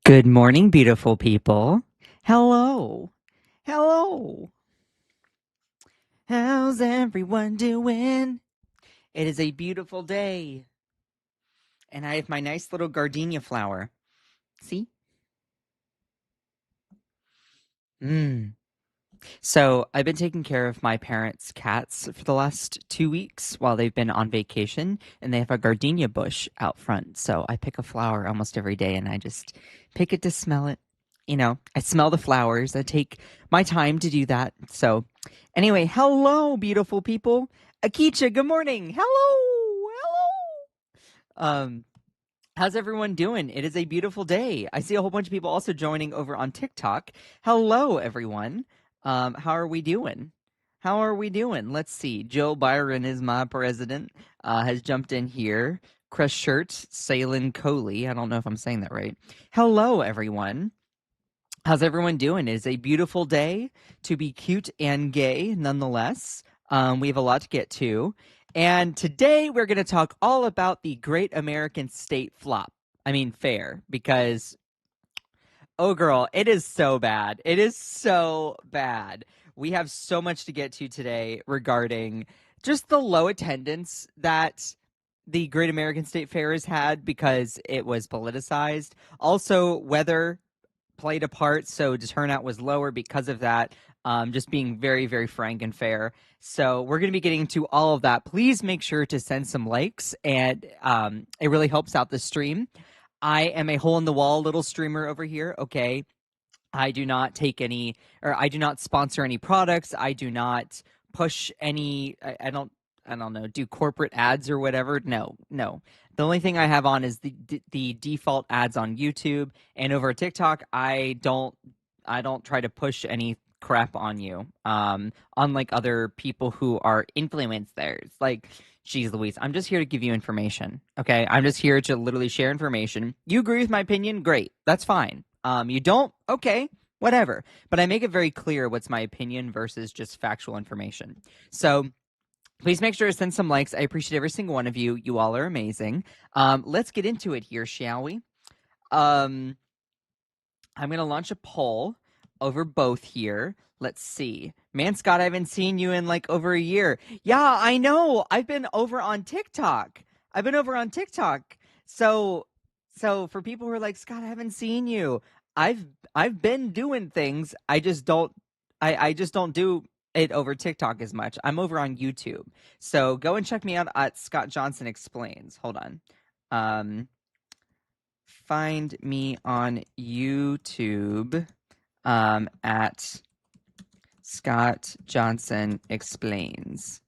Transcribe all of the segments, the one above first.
Good morning, beautiful people. Hello. Hello. How's everyone doing? It is a beautiful day. And I have my nice little gardenia flower. See? Mmm. So I've been taking care of my parents' cats for the last 2 weeks while they've been on vacation, and they have a gardenia bush out front. So I pick a flower almost every day and I just pick it to smell it. I smell the flowers. I take my time to do that. So, anyway, hello, beautiful people. Akicha, good morning. Hello. Hello. How's everyone doing? It is a beautiful day. I see a whole bunch of people also joining over on TikTok. Hello, everyone. How are we doing? How are we doing? Let's see. Joe Byron is my president. Has jumped in here. Chris Shirt, Salin Coley. I don't know if I'm saying that right. Hello, everyone. How's everyone doing? It is a beautiful day to be cute and gay, nonetheless. We have a lot to get to. And today we're going to talk all about the Great American State Flop. I mean, fair, because, oh, girl, it is so bad. It is so bad. We have so much to get to today regarding just the low attendance that the Great American State Fair has had because it was politicized. Also, weather played a part, so the turnout was lower because of that. Just being very, very frank and fair. So we're going to be getting to all of that. Please make sure to send some likes, and it really helps out the stream. I am a hole in the wall little streamer over here. Okay, I do not take any, or I do not sponsor any products. I do not push any. I don't. I don't know. Do corporate ads or whatever? No, no. The only thing I have on is the default ads on YouTube and over TikTok. I don't try to push any crap on you. Unlike other people who are influencers, like, geez Louise, I'm just here to give you information. Okay, I'm just here to literally share information. You agree with my opinion? Great, that's fine. You don't? Okay, whatever. But I make it very clear what's my opinion versus just factual information. So please make sure to send some likes. I appreciate every single one of you. You all are amazing. Let's get into it here, shall we? Um, I'm going to launch a poll over both here. Let's see. Man, Scott, I haven't seen you in like over a year. Yeah, I know. I've been over on TikTok. I've been over on TikTok. So for people who are like, Scott, I haven't seen you. I've I've been doing things. I just don't do it over TikTok as much. I'm over on YouTube. So go and check me out at Scott Johnson Explains. Hold on. Um Find me on YouTube at Scott Johnson Explains.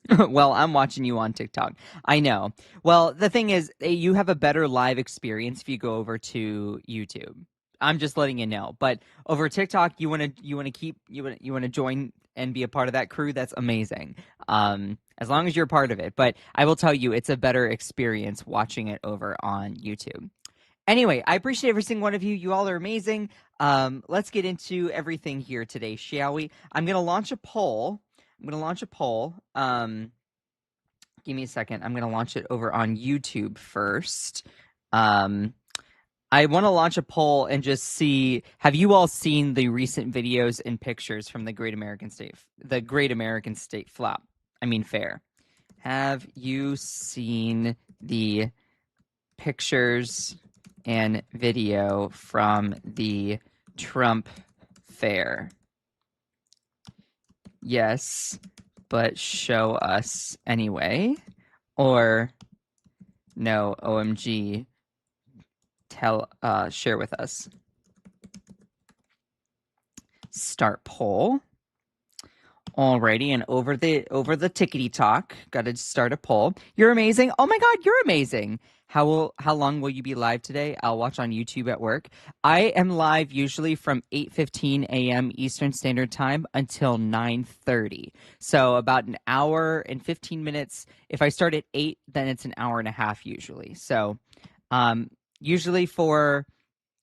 Well, I'm watching you on TikTok. I know. Well, the thing is, you have a better live experience if you go over to YouTube. I'm just letting you know. But over TikTok, you want to join and be a part of that crew. That's amazing. As long as you're a part of it. But I will tell you, it's a better experience watching it over on YouTube. Anyway, I appreciate every single one of you. You all are amazing. Let's get into everything here today, shall we? I'm going to launch a poll. Give me a second. I'm going to launch it over on YouTube first. I want to launch a poll and just see, have you all seen the recent videos and pictures from the Great American State Flop? I mean, fair. Have you seen the pictures and video from the Trump fair? Yes, but show us anyway. Or no, OMG, share with us. Start poll. Alrighty, and over the tickety talk, gotta start a poll. You're amazing. Oh my god, you're amazing. How long will you be live today? I'll watch on YouTube at work. I am live usually from 8:15 a.m. Eastern Standard Time until 9:30. So about an hour and 15 minutes. If I start at 8, then it's an hour and a half usually. So usually for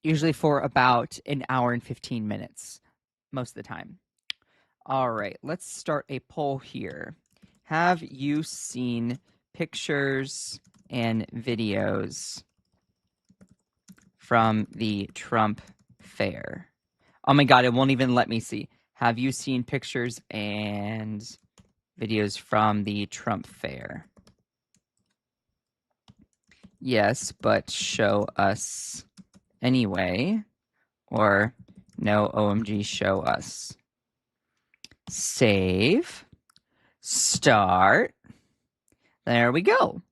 about an hour and 15 minutes most of the time. All right, let's start a poll here. Have you seen pictures and videos from the Trump fair. Oh my God, it won't even let me see. Have you seen pictures and videos from the Trump fair? Yes, but show us anyway. Or no, OMG, show us. Save. Start. There we go.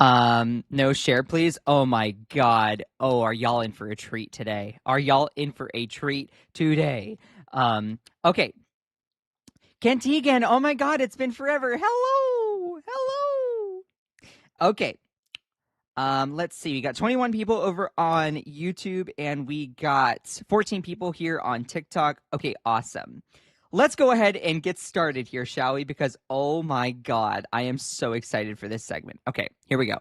No share, please. Oh my God. Oh, are y'all in for a treat today? Are y'all in for a treat today? Okay. Kentegan, oh my God, it's been forever. Hello. Hello. Okay. Let's see. We got 21 people over on YouTube and we got 14 people here on TikTok. Okay, awesome. Let's go ahead and get started here, shall we? Because, oh my God, I am so excited for this segment. Okay, here we go.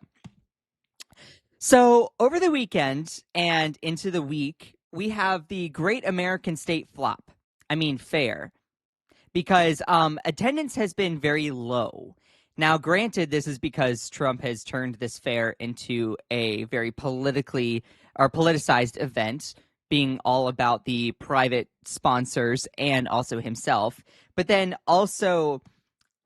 So, over the weekend and into the week, we have the Great American State Fair, because attendance has been very low. Now, granted, this is because Trump has turned this fair into a very politicized event, being all about the private sponsors and also himself. But then also,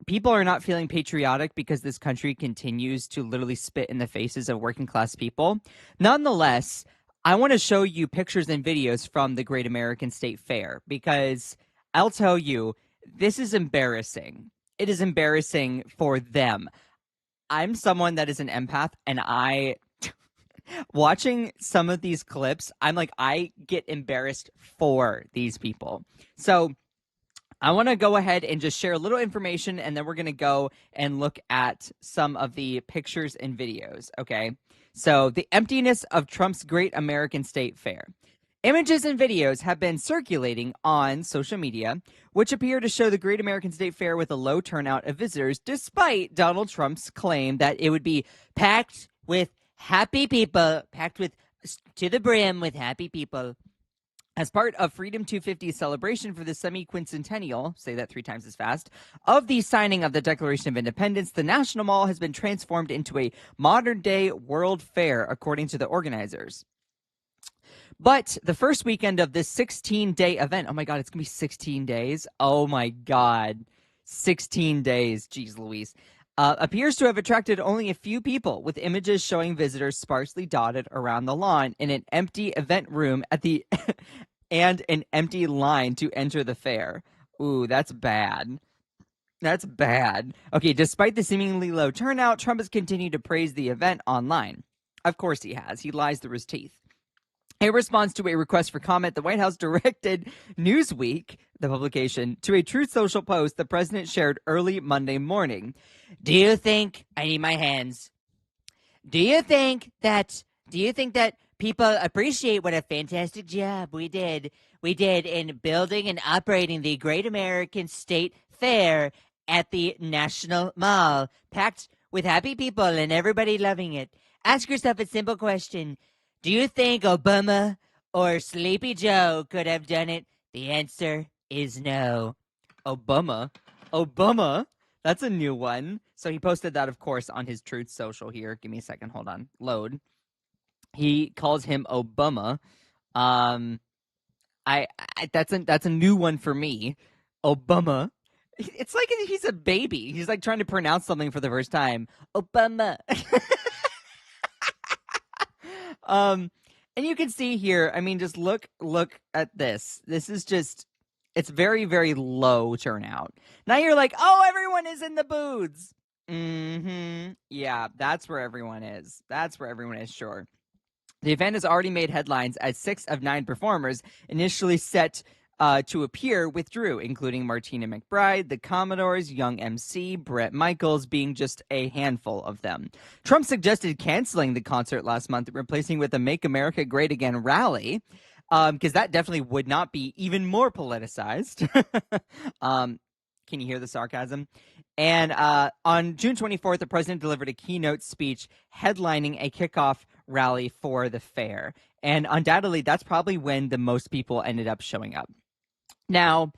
people are not feeling patriotic because this country continues to literally spit in the faces of working class people. Nonetheless, I want to show you pictures and videos from the Great American State Fair because I'll tell you, this is embarrassing. It is embarrassing for them. I'm someone that is an empath, and watching some of these clips, I'm like, I get embarrassed for these people. So I want to go ahead and just share a little information, and then we're going to go and look at some of the pictures and videos, okay? So, the emptiness of Trump's Great American State Fair. Images and videos have been circulating on social media, which appear to show the Great American State Fair with a low turnout of visitors, despite Donald Trump's claim that it would be packed with happy people, packed with to the brim with happy people. As part of Freedom 250's celebration for the semi-quincentennial, say that 3 times as fast, of the signing of the Declaration of Independence, the National Mall has been transformed into a modern-day World Fair, according to the organizers. But the first weekend of this 16-day event, oh my God, it's going to be 16 days? Oh my God, 16 days, geez Louise, appears to have attracted only a few people, with images showing visitors sparsely dotted around the lawn in an empty event room at the and an empty line to enter the fair. Ooh, that's bad. That's bad. Okay, despite the seemingly low turnout, Trump has continued to praise the event online. Of course he has. He lies through his teeth. In response to a request for comment, the White House directed Newsweek, the publication, to a Truth Social post the president shared early Monday morning. Do you think I need my hands? Do you think that people appreciate what a fantastic job we did in building and operating the Great American State Fair at the National Mall, packed with happy people and everybody loving it? Ask yourself a simple question. Do you think Obama or Sleepy Joe could have done it? The answer is no. Obama? That's a new one. So he posted that, of course, on his Truth Social here. Give me a second. Hold on. Load. He calls him Obama. That's a new one for me. Obama. It's like he's a baby. He's like trying to pronounce something for the first time. Obama. And you can see here, I mean, just look at this. This is just, it's very, very low turnout. Now you're like, oh, everyone is in the booths. Yeah, that's where everyone is. Sure. The event has already made headlines as 6 of 9 performers initially set to appear withdrew, including Martina McBride, the Commodores, Young MC, Bret Michaels being just a handful of them. Trump suggested canceling the concert last month, replacing with a Make America Great Again rally, because that definitely would not be even more politicized. Can you hear the sarcasm? And on June 24th, the president delivered a keynote speech headlining a kickoff rally for the fair. And undoubtedly, that's probably when the most people ended up showing up. Now,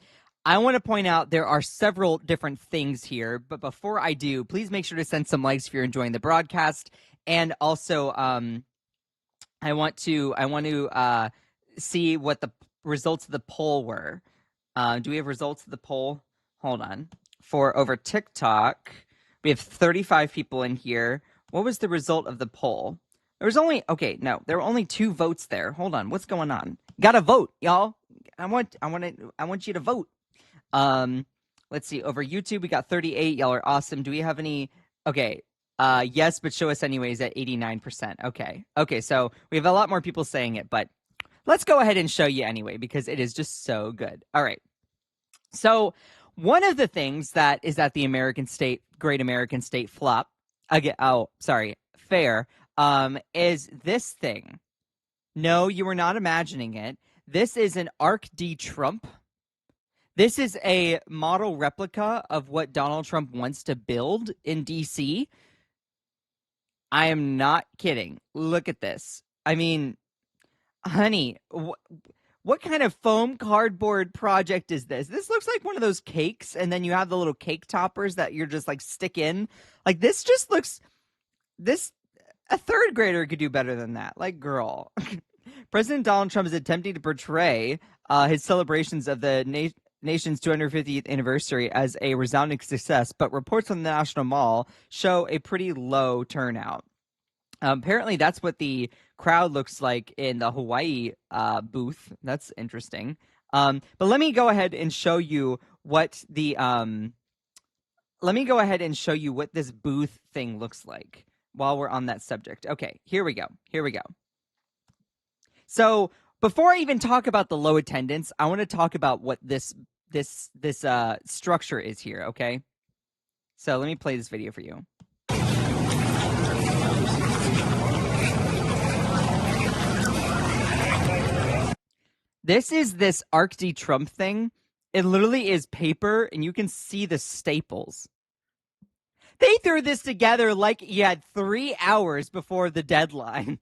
I want to point out there are several different things here, but before I do, please make sure to send some likes if you're enjoying the broadcast, and also I want to see what the results of the poll were. Do we have results of the poll? Hold on. For over TikTok, we have 35 people in here. What was the result of the poll? There were only 2 votes there. Hold on. What's going on? Gotta vote, y'all. I want you to vote. Let's see. Over YouTube, we got 38. Y'all are awesome. Do we have any? Okay. Yes, but show us anyways at 89%. Okay, so we have a lot more people saying it, but let's go ahead and show you anyway because it is just so good. All right. So one of the things that is at the Great American State flop, fair, is this thing. No, you were not imagining it. This is an Arc de Trump. This is a model replica of what Donald Trump wants to build in DC. I am not kidding. Look at this. I mean, honey, what kind of foam cardboard project is this? This looks like one of those cakes, and then you have the little cake toppers that you're just like stick in. Like this just looks a 3rd grader could do better than that. Like, girl. President Donald Trump is attempting to portray his celebrations of the nation's 250th anniversary as a resounding success, but reports on the National Mall show a pretty low turnout. Apparently, that's what the crowd looks like in the Hawaii booth. That's interesting. But let me go ahead and show you what the let me go ahead and show you what this booth thing looks like while we're on that subject. Okay, here we go. So before I even talk about the low attendance, I want to talk about what this structure is here, okay? So let me play this video for you. This is this Arc de Trump thing. It literally is paper, and you can see the staples. They threw this together like you had 3 hours before the deadline.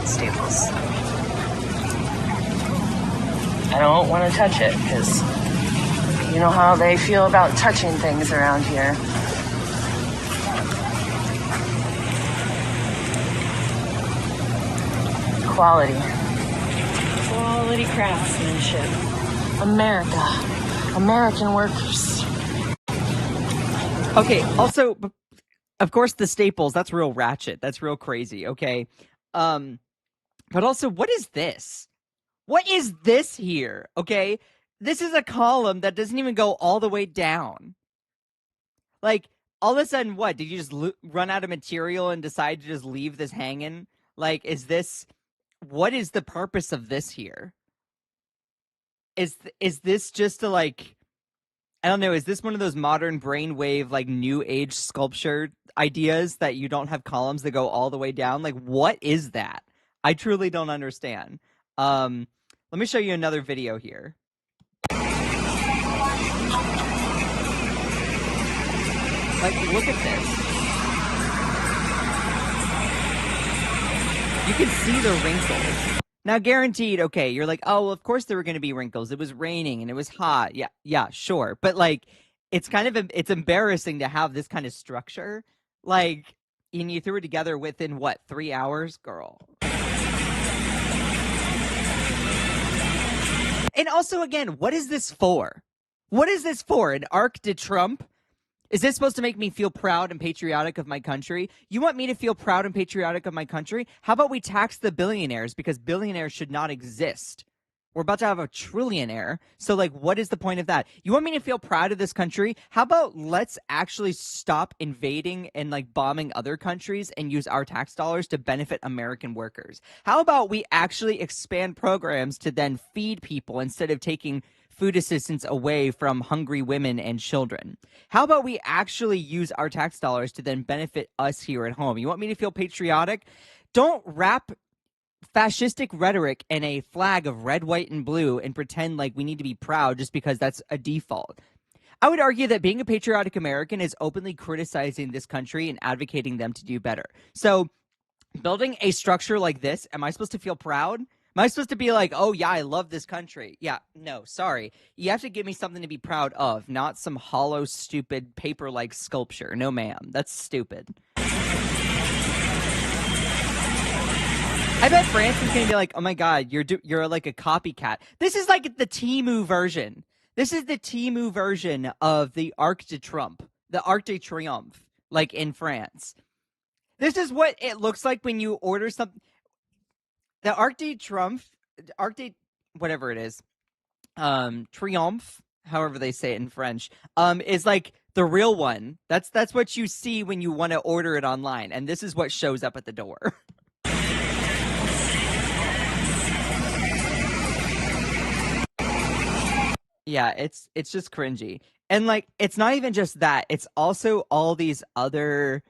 Staples. I don't want to touch it because you know how they feel about touching things around here. Quality craftsmanship. American workers. Okay, also, of course, the staples, that's real ratchet. That's real crazy, okay? But also, what is this? What is this here, okay? This is a column that doesn't even go all the way down. Like, all of a sudden, what? Did you just run out of material and decide to just leave this hanging? Like, what is the purpose of this here? Is this just to, like, I don't know, is this one of those modern brainwave, like, new age sculpture ideas that you don't have columns that go all the way down? Like, what is that? I truly don't understand. Let me show you another video here. Like, look at this. You can see the wrinkles. Now, guaranteed, okay, you're like, oh, well, of course there were going to be wrinkles. It was raining and it was hot. Yeah, sure. But, like, it's it's embarrassing to have this kind of structure. Like, and you threw it together within, what, 3 hours? Girl. And also, again, what is this for? What is this for? An Arc de Trump? Is this supposed to make me feel proud and patriotic of my country? You want me to feel proud and patriotic of my country? How about we tax the billionaires because billionaires should not exist? We're about to have a trillionaire. So, like, what is the point of that? You want me to feel proud of this country? How about let's actually stop invading and, like, bombing other countries and use our tax dollars to benefit American workers? How about we actually expand programs to then feed people instead of taking food assistance away from hungry women and children? How about we actually use our tax dollars to then benefit us here at home? You want me to feel patriotic? Don't wrap fascistic rhetoric in a flag of red, white, and blue and pretend like we need to be proud just because that's a default. I would argue that being a patriotic American is openly criticizing this country and advocating them to do better. So building a structure like this, am I supposed to feel proud? Am I supposed to be like, oh, yeah, I love this country? Yeah, no, sorry. You have to give me something to be proud of, not some hollow, stupid, paper-like sculpture. No, ma'am. That's stupid. I bet France is gonna be like, oh my god, you're like a copycat. This is like the Temu version. This is the Temu version of the Arc de Triomphe, like in France. This is what it looks like when you order something. The Arc de Triomphe, whatever it is, Triomphe, however they say it in French, is like the real one. That's what you see when you want to order it online, and this is what shows up at the door. Yeah, it's just cringy. And like it's not even just that. It's also all these other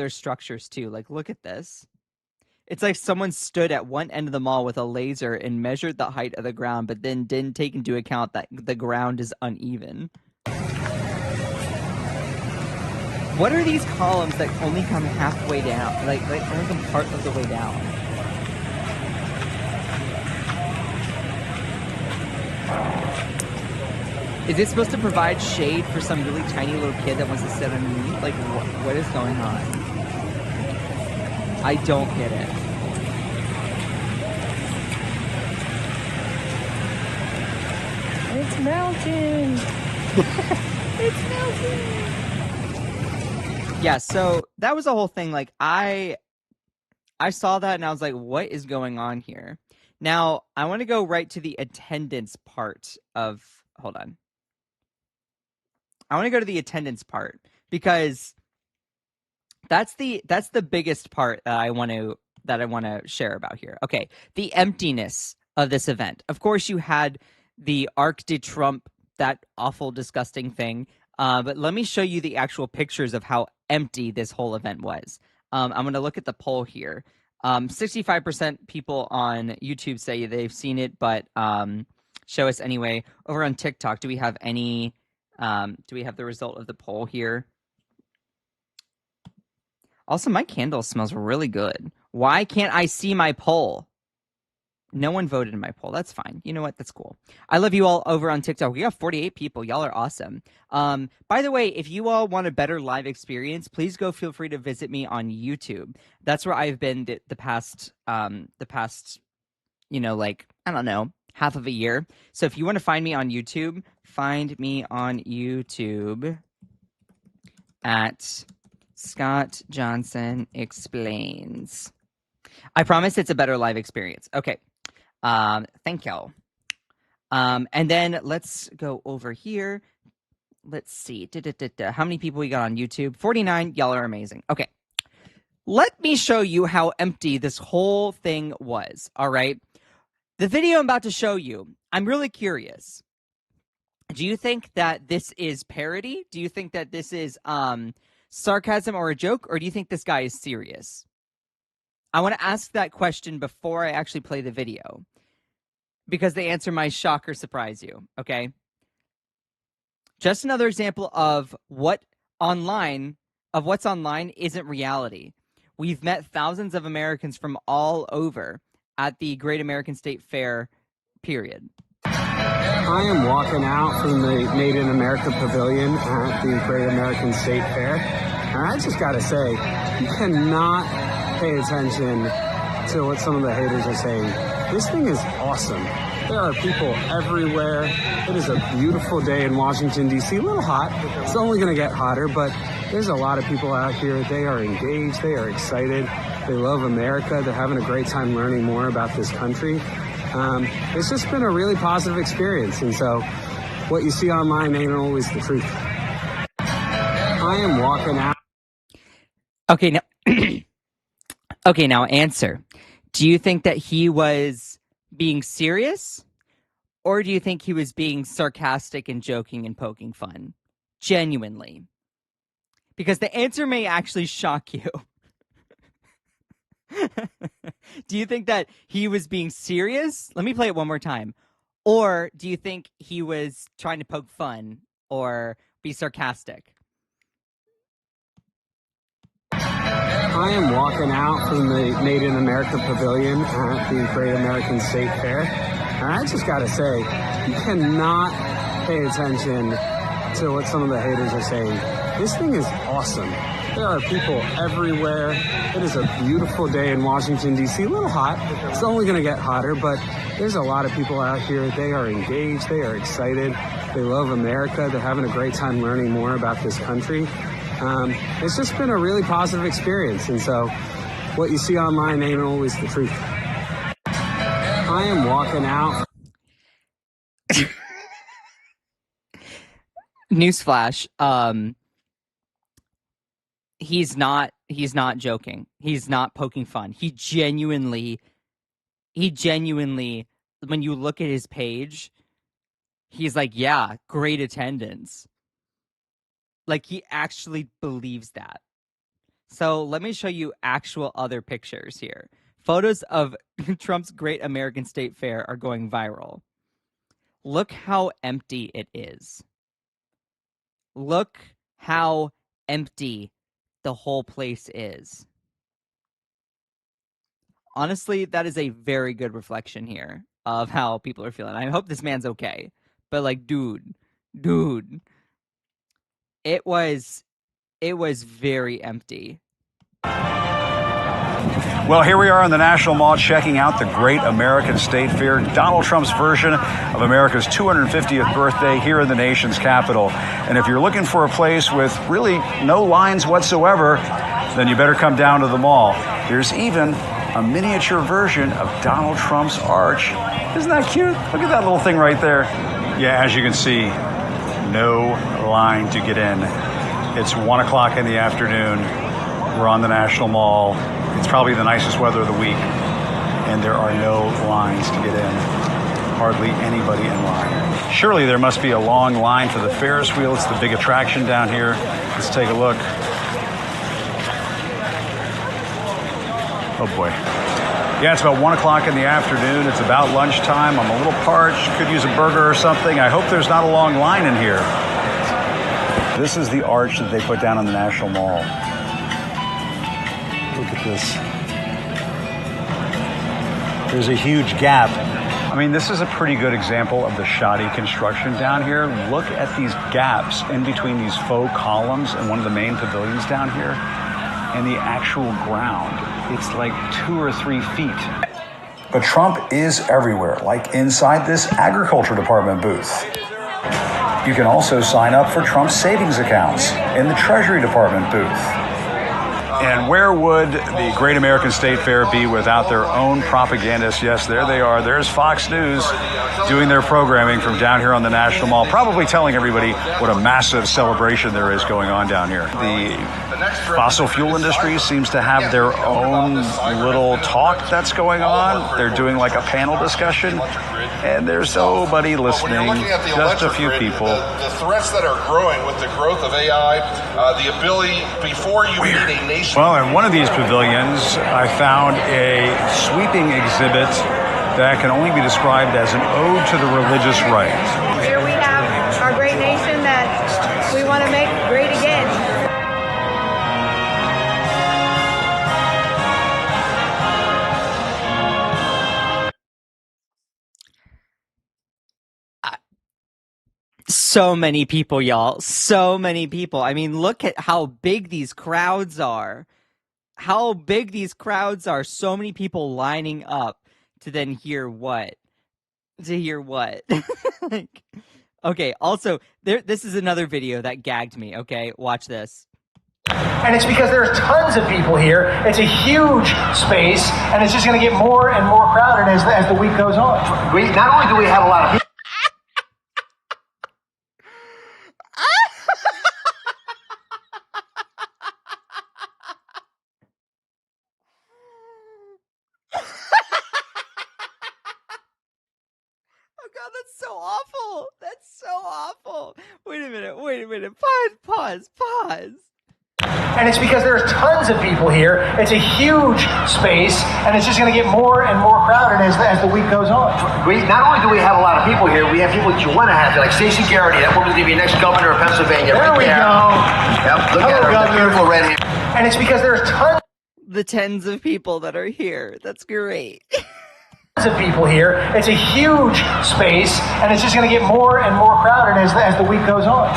structures too. Like look at this. It's like someone stood at one end of the mall with a laser and measured the height of the ground, but then didn't take into account that the ground is uneven. What are these columns that only come halfway down? Like only come part of the way down? Is it supposed to provide shade for some really tiny little kid that wants to sit underneath? Like, what is going on? I don't get it. It's melting. It's melting. Yeah, so that was the whole thing. Like, I saw that and I was like, what is going on here? Now, I want to go right to the attendance part of... Hold on. I want to go to the attendance part because that's the biggest part that I want to share about here. Okay, the emptiness of this event. Of course, you had the Arc de Triomphe, that awful, disgusting thing. But let me show you the actual pictures of how empty this whole event was. I'm going to look at the poll here. 65% people on YouTube say they've seen it, but show us anyway. Over on TikTok, do we have any? Do we have the result of the poll here? Also, my candle smells really good. Why can't I see my poll? No one voted in my poll. That's fine. You know what? That's cool. I love you all over on TikTok. We got 48 people. Y'all are awesome. By the way, if you all want a better live experience, please go feel free to visit me on YouTube. That's where I've been the past, you know, like, I don't know, half of a year. So if you want to find me on YouTube, find me on YouTube at Scott Johnson Explains. I promise it's a better live experience. Okay. Thank y'all. And then let's go over here. Let's see. How many people we got on YouTube? 49. Y'all are amazing. Okay. Let me show you how empty this whole thing was. All right. The video I'm about to show you, I'm really curious. Do you think that this is parody? Do you think that this is sarcasm or a joke? Or do you think this guy is serious? I want to ask that question before I actually play the video, because the answer might shock or surprise you, okay? Just another example of what's online isn't reality. We've met thousands of Americans from all over at the Great American State Fair, period. I am walking out from the Made in America Pavilion at the Great American State Fair, and I just gotta say, you cannot pay attention to what some of the haters are saying. This thing is awesome. There are people everywhere. It is a beautiful day in Washington, D.C. A little hot. It's only going to get hotter, but there's a lot of people out here. They are engaged. They are excited. They love America. They're having a great time learning more about this country. It's just been a really positive experience. And so what you see online ain't always the truth. I am walking out. Okay, now... Okay, now answer. Do you think that he was being serious? Or do you think he was being sarcastic and joking and poking fun? Genuinely. Because the answer may actually shock you. Do you think that he was being serious? Let me play it one more time. Or do you think he was trying to poke fun or be sarcastic? I am walking out from the Made in America Pavilion at the Great American State Fair, and I just gotta say, you cannot pay attention to what some of the haters are saying. This thing is awesome. There are people everywhere. It is a beautiful day in Washington, D.C. A little hot. It's only going to get hotter, but there's a lot of people out here. They are engaged. They are excited. They love America. They're having a great time learning more about this country. It's just been a really positive experience. And so what you see online ain't always the truth. I am walking out. Newsflash. He's not joking. He's not poking fun. He genuinely, when you look at his page, he's like, yeah, great attendance. Like, he actually believes that. So let me show you actual other pictures here. Photos of Trump's Great American State Fair are going viral. Look how empty it is. Look how empty the whole place is. Honestly, that is a very good reflection here of how people are feeling. I hope this man's okay. But like, dude, it was very empty. Well, here we are in the National Mall checking out the Great American State Fair, Donald Trump's version of America's 250th birthday here in the nation's capital. And if you're looking for a place with really no lines whatsoever, then you better come down to the mall. There's even a miniature version of Donald Trump's arch. Isn't that cute? Look at that little thing right there. Yeah, as you can see, no line to get in. It's 1 o'clock in the afternoon. We're on the National Mall. It's probably the nicest weather of the week, and there are no lines to get in. Hardly anybody in line. Surely there must be a long line for the Ferris wheel. It's the big attraction down here. Let's take a look. Oh boy. Yeah, it's about 1 o'clock in the afternoon. It's about lunchtime. I'm a little parched. Could use a burger or something. I hope there's not a long line in here. This is the arch that they put down in the National Mall. Look at this. There's a huge gap. I mean, this is a pretty good example of the shoddy construction down here. Look at these gaps in between these faux columns and one of the main pavilions down here and the actual ground. It's like 2 or 3 feet. But Trump is everywhere, like inside this agriculture department booth. You can also sign up for Trump's savings accounts in the Treasury Department booth. And where would the Great American State Fair be without their own propagandists? Yes, there they are. There's Fox News doing their programming from down here on the National Mall, probably telling everybody what a massive celebration there is going on down here. The fossil fuel industry seems to have their own little talk that's going on. They're doing like a panel discussion, and there's nobody listening, just a few people. The threats that are growing with the growth of AI, the ability, before you meet a nation. Well, in one of these pavilions, I found a sweeping exhibit that can only be described as an ode to the religious right. Here we have our great nation that we want to make great again. So many people, y'all. So many people. I mean, look at how big these crowds are. How big these crowds are. So many people lining up to then hear what? To hear what? Like, okay, also, this is another video that gagged me, okay? Watch this. And it's because there's tons of people here. It's a huge space, and it's just going to get more and more crowded as the week goes on. Not only do we have a lot of people, That's so awful. That's so awful. Wait a minute. Pause. and it's because there's tons of people here. It's a huge space, and it's just going to get more and more crowded as the week goes on. Not only do we have a lot of people here, we have people that you want to have, like Stacey Garrity. That woman's going to be next governor of Pennsylvania. There we go. Yep, look at her, the beautiful red hair. And it's because there's tons. The tens of people that are here. That's great. Of people here. It's a huge space, and it's just going to get more and more crowded as the week goes on.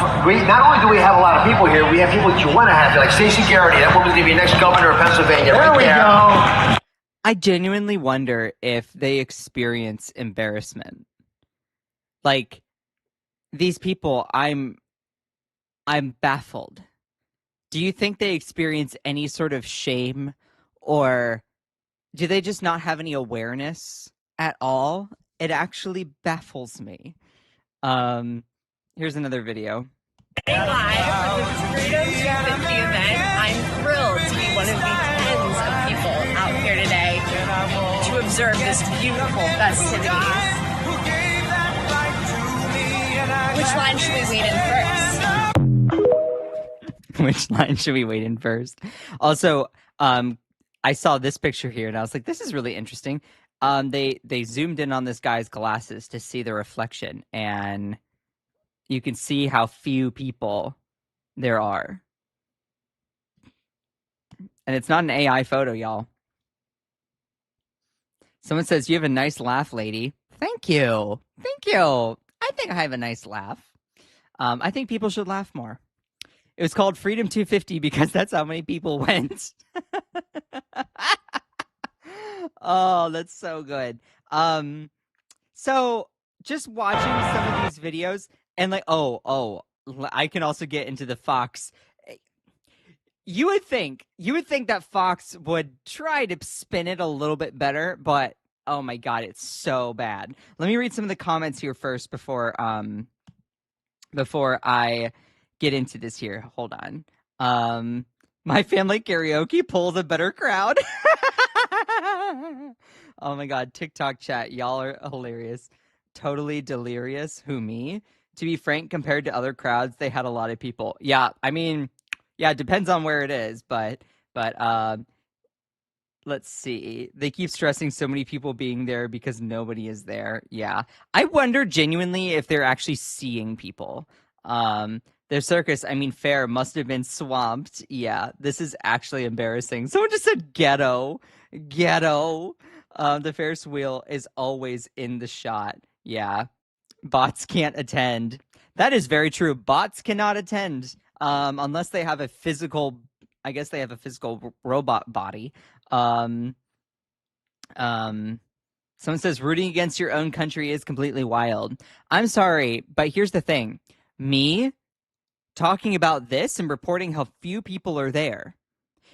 Not only do we have a lot of people here, we have people that you want to have here, like Stacey Garrity. That woman's going to be next governor of Pennsylvania. There we go. I genuinely wonder if they experience embarrassment. Like, these people, I'm baffled. Do you think they experience any sort of shame, or do they just not have any awareness at all? It actually baffles me. Here's another video. Live with the Freedom 250 event. I'm thrilled to be one of the tens of people out here today to observe this beautiful festivities. Which line should we wait in first? Which line should we wait in first? Also, I saw this picture here and I was like, this is really interesting. They zoomed in on this guy's glasses to see the reflection, and you can see how few people there are. And it's not an AI photo, y'all. Someone says, you have a nice laugh, lady. Thank you. Thank you. I think I have a nice laugh. I think people should laugh more. It was called Freedom 250 because that's how many people went. Oh, that's so good. So just watching some of these videos and like, I can also get into the Fox. You would think that Fox would try to spin it a little bit better, but oh my God, it's so bad. Let me read some of the comments here first before I get into this here. Hold on. My family karaoke pulls a better crowd. Oh my God, TikTok chat, y'all are hilarious. Totally delirious. Who, me? To be frank, compared to other crowds, they had a lot of people. Yeah, I mean, yeah, it depends on where it is, but let's see. They keep stressing so many people being there because nobody is there. Yeah. I wonder genuinely if they're actually seeing people. Their circus, I mean, fair must have been swamped. Yeah, this is actually embarrassing. Someone just said ghetto. Ghetto. The Ferris wheel is always in the shot. Yeah. Bots can't attend. That is very true. Bots cannot attend unless they have a physical, I guess they have a physical robot body. Someone says rooting against your own country is completely wild. I'm sorry, but here's the thing. Me talking about this and reporting how few people are there.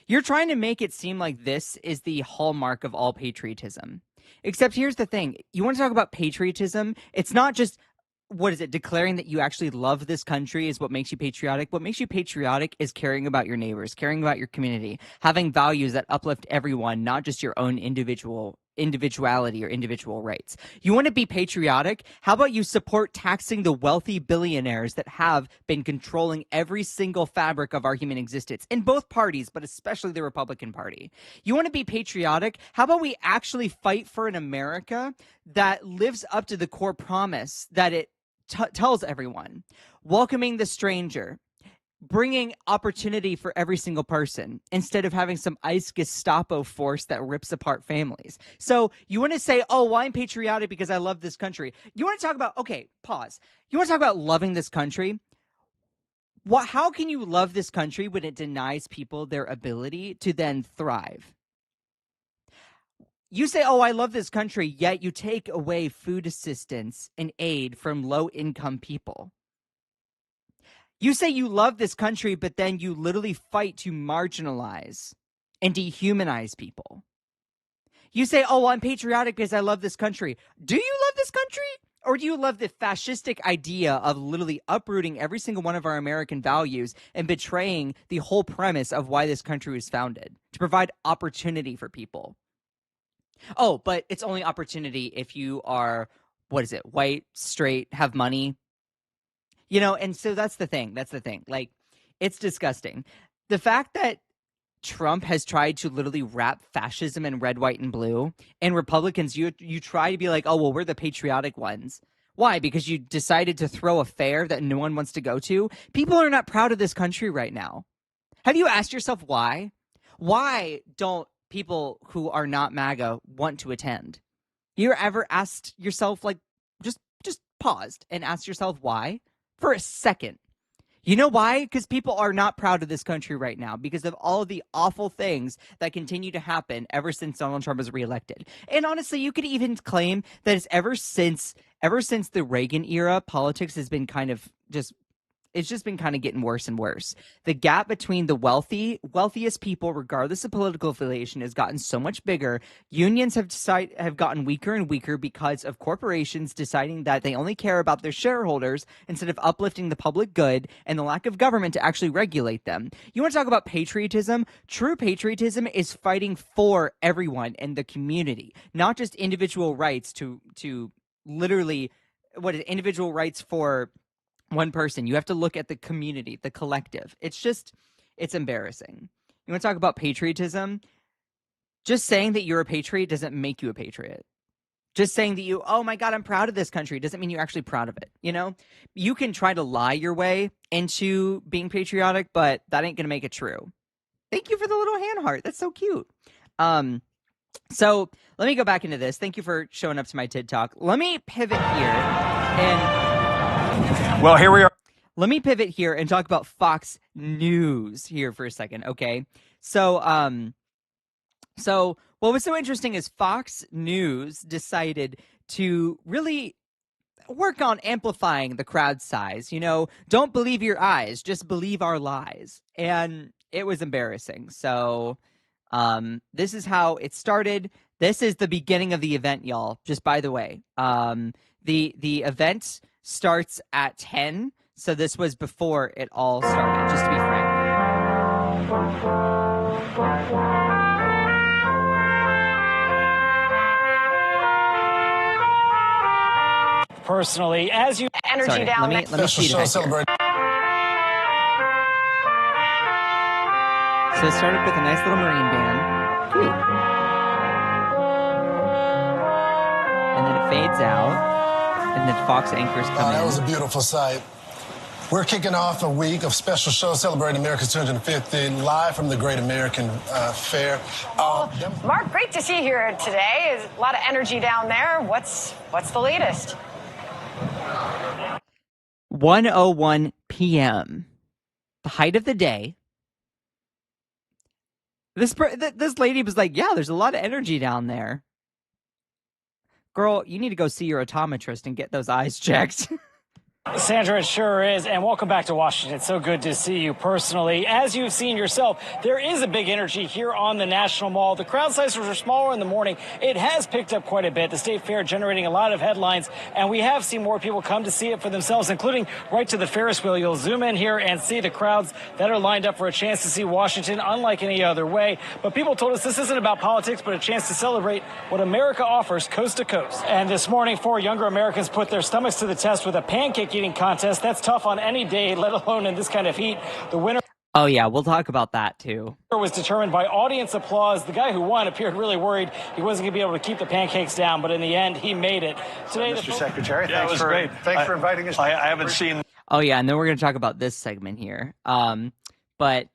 You're trying to make it seem like this is the hallmark of all patriotism. Except here's the thing. You want to talk about patriotism? It's not just, what is it, declaring that you actually love this country is what makes you patriotic. What makes you patriotic is caring about your neighbors, caring about your community, having values that uplift everyone, not just your own individuality or individual rights. You want to be patriotic? How about you support taxing the wealthy billionaires that have been controlling every single fabric of our human existence in both parties, but especially the Republican Party? You want to be patriotic? How about we actually fight for an America that lives up to the core promise that it tells everyone, welcoming the stranger, bringing opportunity for every single person instead of having some ICE Gestapo force that rips apart families. So you want to say, oh, well, I'm patriotic because I love this country. You want to talk about, okay, pause. You want to talk about loving this country? How can you love this country when it denies people their ability to then thrive? You say, oh, I love this country, yet you take away food assistance and aid from low-income people. You say you love this country, but then you literally fight to marginalize and dehumanize people. You say, oh, well, I'm patriotic because I love this country. Do you love this country? Or do you love the fascistic idea of literally uprooting every single one of our American values and betraying the whole premise of why this country was founded, to provide opportunity for people? Oh, but it's only opportunity if you are, white, straight, have money. You know, and so that's the thing. Like, it's disgusting. The fact that Trump has tried to literally wrap fascism in red, white, and blue, and Republicans, you try to be like, oh, well, we're the patriotic ones. Why? Because you decided to throw a fair that no one wants to go to? People are not proud of this country right now. Have you asked yourself why? Why don't people who are not MAGA want to attend? You ever asked yourself, like, just paused and asked yourself why? For a second. You know why? Because people are not proud of this country right now because of all of the awful things that continue to happen ever since Donald Trump was reelected. And honestly, you could even claim that it's ever since the Reagan era, politics has been kind of it's just been kind of getting worse and worse. The gap between the wealthiest people, regardless of political affiliation, has gotten so much bigger. Unions have gotten weaker and weaker because of corporations deciding that they only care about their shareholders instead of uplifting the public good, and the lack of government to actually regulate them. You want to talk about patriotism? True patriotism is fighting for everyone in the community, not just individual rights to literally individual rights for one person. You have to look at the community, the collective. It's embarrassing. You want to talk about patriotism? Just saying that you're a patriot doesn't make you a patriot. Just saying that oh my God, I'm proud of this country doesn't mean you're actually proud of it. You know, you can try to lie your way into being patriotic, but that ain't going to make it true. Thank you for the little hand heart. That's so cute. So let me go back into this. Thank you for showing up to my TED Talk. Let me pivot here Well, here we are. Let me pivot here and talk about Fox News here for a second, okay? So what was so interesting is Fox News decided to really work on amplifying the crowd size. You know, don't believe your eyes, just believe our lies. And it was embarrassing. So this is how it started. This is the beginning of the event, y'all, just by the way. The event starts at 10, so this was before it all started, just to be frank. Personally, as you energy down let me see it. So it started with a nice little Marine band. Cute. And then it fades out. And then Fox anchors come in. That was a beautiful sight. We're kicking off a week of special shows celebrating America's 250th live from the Great American Fair. Mark, great to see you here today. There's a lot of energy down there. What's the latest? 1:01 p.m. The height of the day. This lady was like, yeah, there's a lot of energy down there. Girl, you need to go see your optometrist and get those eyes checked. Sandra, it sure is. And welcome back to Washington. It's so good to see you personally. As you've seen yourself, there is a big energy here on the National Mall. The crowd sizes are smaller in the morning. It has picked up quite a bit. The State Fair generating a lot of headlines, and we have seen more people come to see it for themselves, including right to the Ferris wheel. You'll zoom in here and see the crowds that are lined up for a chance to see Washington unlike any other way. But people told us this isn't about politics, but a chance to celebrate what America offers coast to coast. And this morning, 4 younger Americans put their stomachs to the test with a pancake eating contest. That's tough on any day, let alone in this kind of heat. The winner Oh yeah, we'll talk about that too. Was determined by audience applause. The guy who won appeared really worried he wasn't going to be able to keep the pancakes down, but in the end, he made it. Today, Mr. Secretary, yeah, thanks for inviting us. I haven't seen. Oh yeah, and then we're going to talk about this segment here. But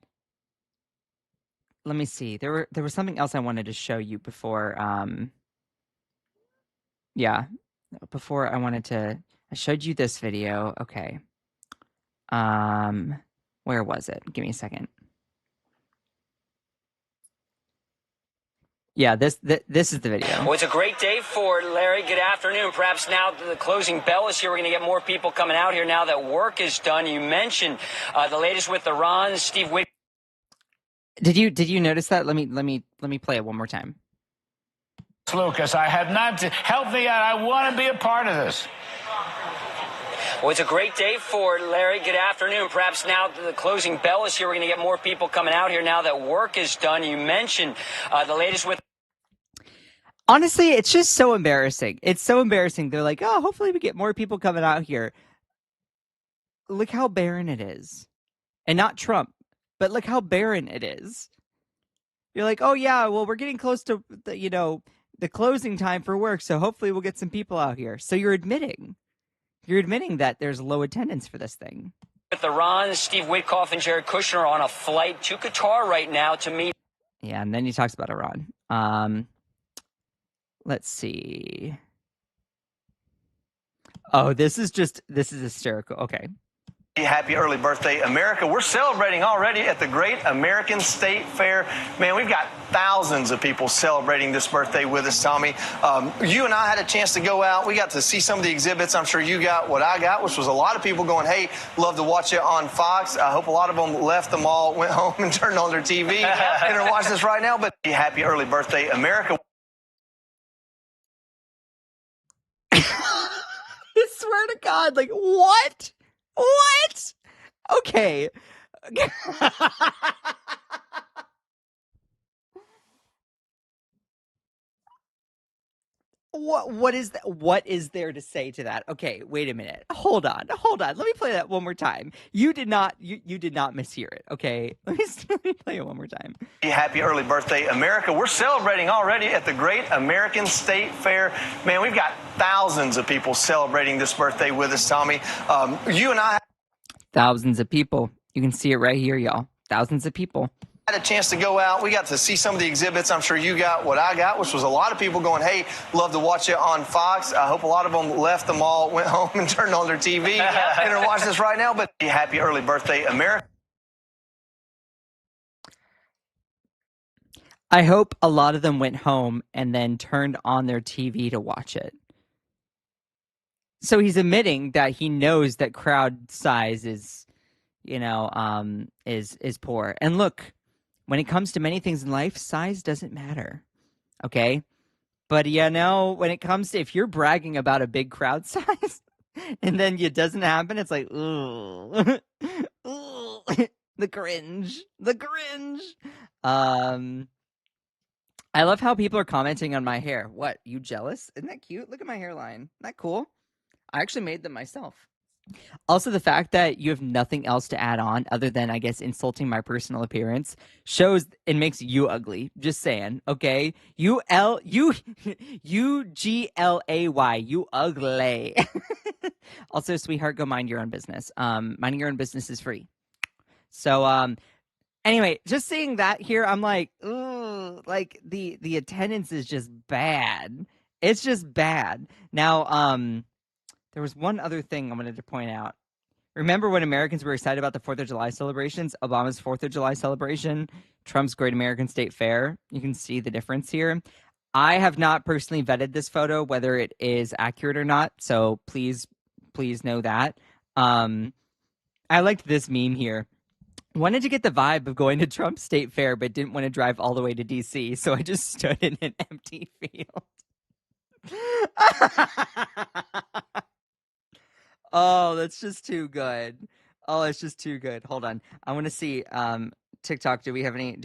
let me see. There was something else I wanted to show you before. Before I showed you this video. Okay. Where was it? Give me a second. Yeah, this is the video. Well, it's a great day for Larry. Good afternoon. Perhaps now that the closing bell is here, we're going to get more people coming out here now that work is done. You mentioned the latest with Iran, Steve Witt. Did you notice that? Let me play it one more time. Lucas, I have not helped me out. I want to be a part of this. Well, it's a great day for Larry. Good afternoon. Perhaps now that the closing bell is here, we're going to get more people coming out here now that work is done. You mentioned the latest with. Honestly, it's just so embarrassing. It's so embarrassing. They're like, oh, hopefully we get more people coming out here. Look how barren it is. And not Trump, but look how barren it is. You're like, oh, yeah, well, we're getting close to, the closing time for work, so hopefully we'll get some people out here. So you're admitting that there's low attendance for this thing. With Iran, Steve Witkoff and Jared Kushner are on a flight to Qatar right now to meet. Yeah, and then he talks about Iran. Let's see. Oh, this is hysterical. Okay. Happy early birthday, America. We're celebrating already at the Great American State Fair. Man, we've got thousands of people celebrating this birthday with us, Tommy. You and I had a chance to go out. We got to see some of the exhibits. I'm sure you got what I got, which was a lot of people going, hey, love to watch it on Fox. I hope a lot of them left the mall, went home and turned on their TV and are watching this right now. But happy early birthday, America. I swear to God, like, what? What? Okay. What is that? What is there to say to that? Okay, wait a minute. Hold on. Let me play that one more time. You did not mishear it. Okay, let me play it one more time. Happy early birthday, America. We're celebrating already at the Great American State Fair. Man, we've got thousands of people celebrating this birthday with us, Tommy. You and I Thousands of people. You can see it right here, y'all. Thousands of people. Had a chance to go out. We got to see some of the exhibits. I'm sure you got what I got, which was a lot of people going, hey, love to watch it on Fox. I hope a lot of them left the mall, went home and turned on their TV and are watching this right now. But happy early birthday, America. I hope a lot of them went home and then turned on their TV to watch it. So he's admitting that he knows that crowd size is poor. And look, when it comes to many things in life, size doesn't matter. Okay? But when it comes to if you're bragging about a big crowd size and then it doesn't happen, it's like, ooh. Ooh. The cringe. I love how people are commenting on my hair. What? You jealous? Isn't that cute? Look at my hairline. Isn't that cool? I actually made them myself. Also, the fact that you have nothing else to add on other than, I guess, insulting my personal appearance shows it makes you ugly. Just saying, okay? U-G-L-A-Y, you ugly. Also, sweetheart, go mind your own business. Minding your own business is free. So, anyway, just seeing that here, I'm like, ooh, like the attendance is just bad. It's just bad. Now, there was one other thing I wanted to point out. Remember when Americans were excited about the 4th of July celebrations, Obama's 4th of July celebration, Trump's Great American State Fair? You can see the difference here. I have not personally vetted this photo, whether it is accurate or not, so please know that. I liked this meme here. Wanted to get the vibe of going to Trump's State Fair, but didn't want to drive all the way to D.C., so I just stood in an empty field. Oh, that's just too good. Oh, it's just too good. Hold on. I want to see TikTok. Do we have any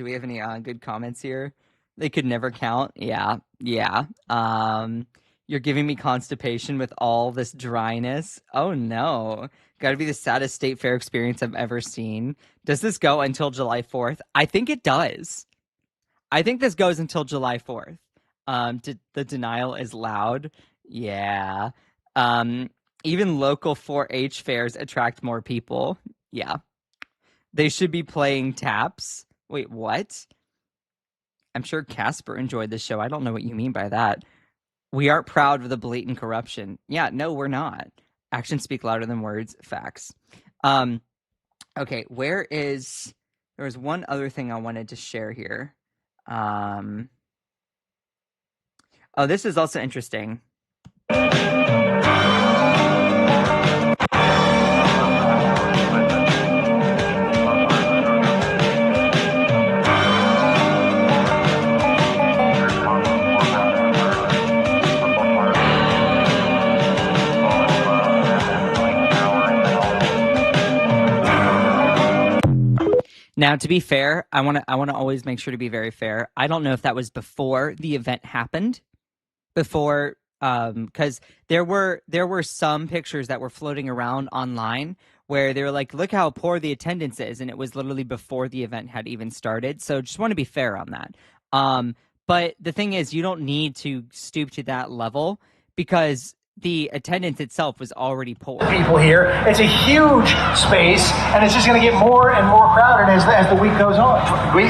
good comments here? They could never count. Yeah. You're giving me constipation with all this dryness. Oh no. Got to be the saddest state fair experience I've ever seen. Does this go until July 4th? I think it does. I think this goes until July 4th. The denial is loud. Yeah. Even local 4-H fairs attract more people. Yeah. They should be playing taps. Wait, what? I'm sure Casper enjoyed the show. I don't know what you mean by that. We aren't proud of the blatant corruption. Yeah, no, we're not. Actions speak louder than words. Facts. Okay, there was one other thing I wanted to share here. Oh, this is also interesting. Now, to be fair, I want to always make sure to be very fair. I don't know if that was before the event happened, because there were some pictures that were floating around online where they were like, look how poor the attendance is, and it was literally before the event had even started. So just want to be fair on that. But the thing is, you don't need to stoop to that level, because the attendance itself was already poor. People here. It's a huge space, and it's just going to get more and more crowded as the week goes on.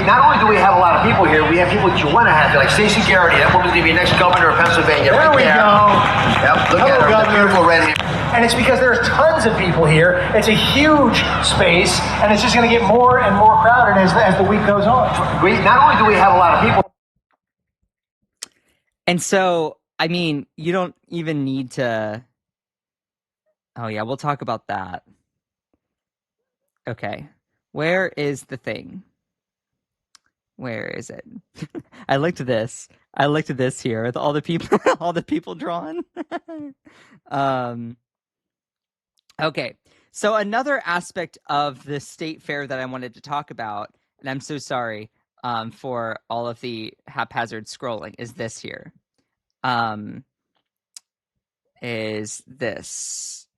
Not only do we have a lot of people here, we have people that you want to have here, like Stacey Garrity. That woman's going to be next governor of Pennsylvania. There we go. Yep, look Hello, at her, Governor. beautiful red hair. And it's because there's tons of people here. It's a huge space, and it's just going to get more and more crowded as the week goes on. Not only do we have a lot of people. And so, I mean, you don't even need to... Oh, yeah, we'll talk about that. Okay. Where is the thing? Where is it? I looked at this. I looked at this here with all the people, all the people drawn. Okay. So another aspect of the state fair that I wanted to talk about, and I'm so sorry for all of the haphazard scrolling, is this here. Is this.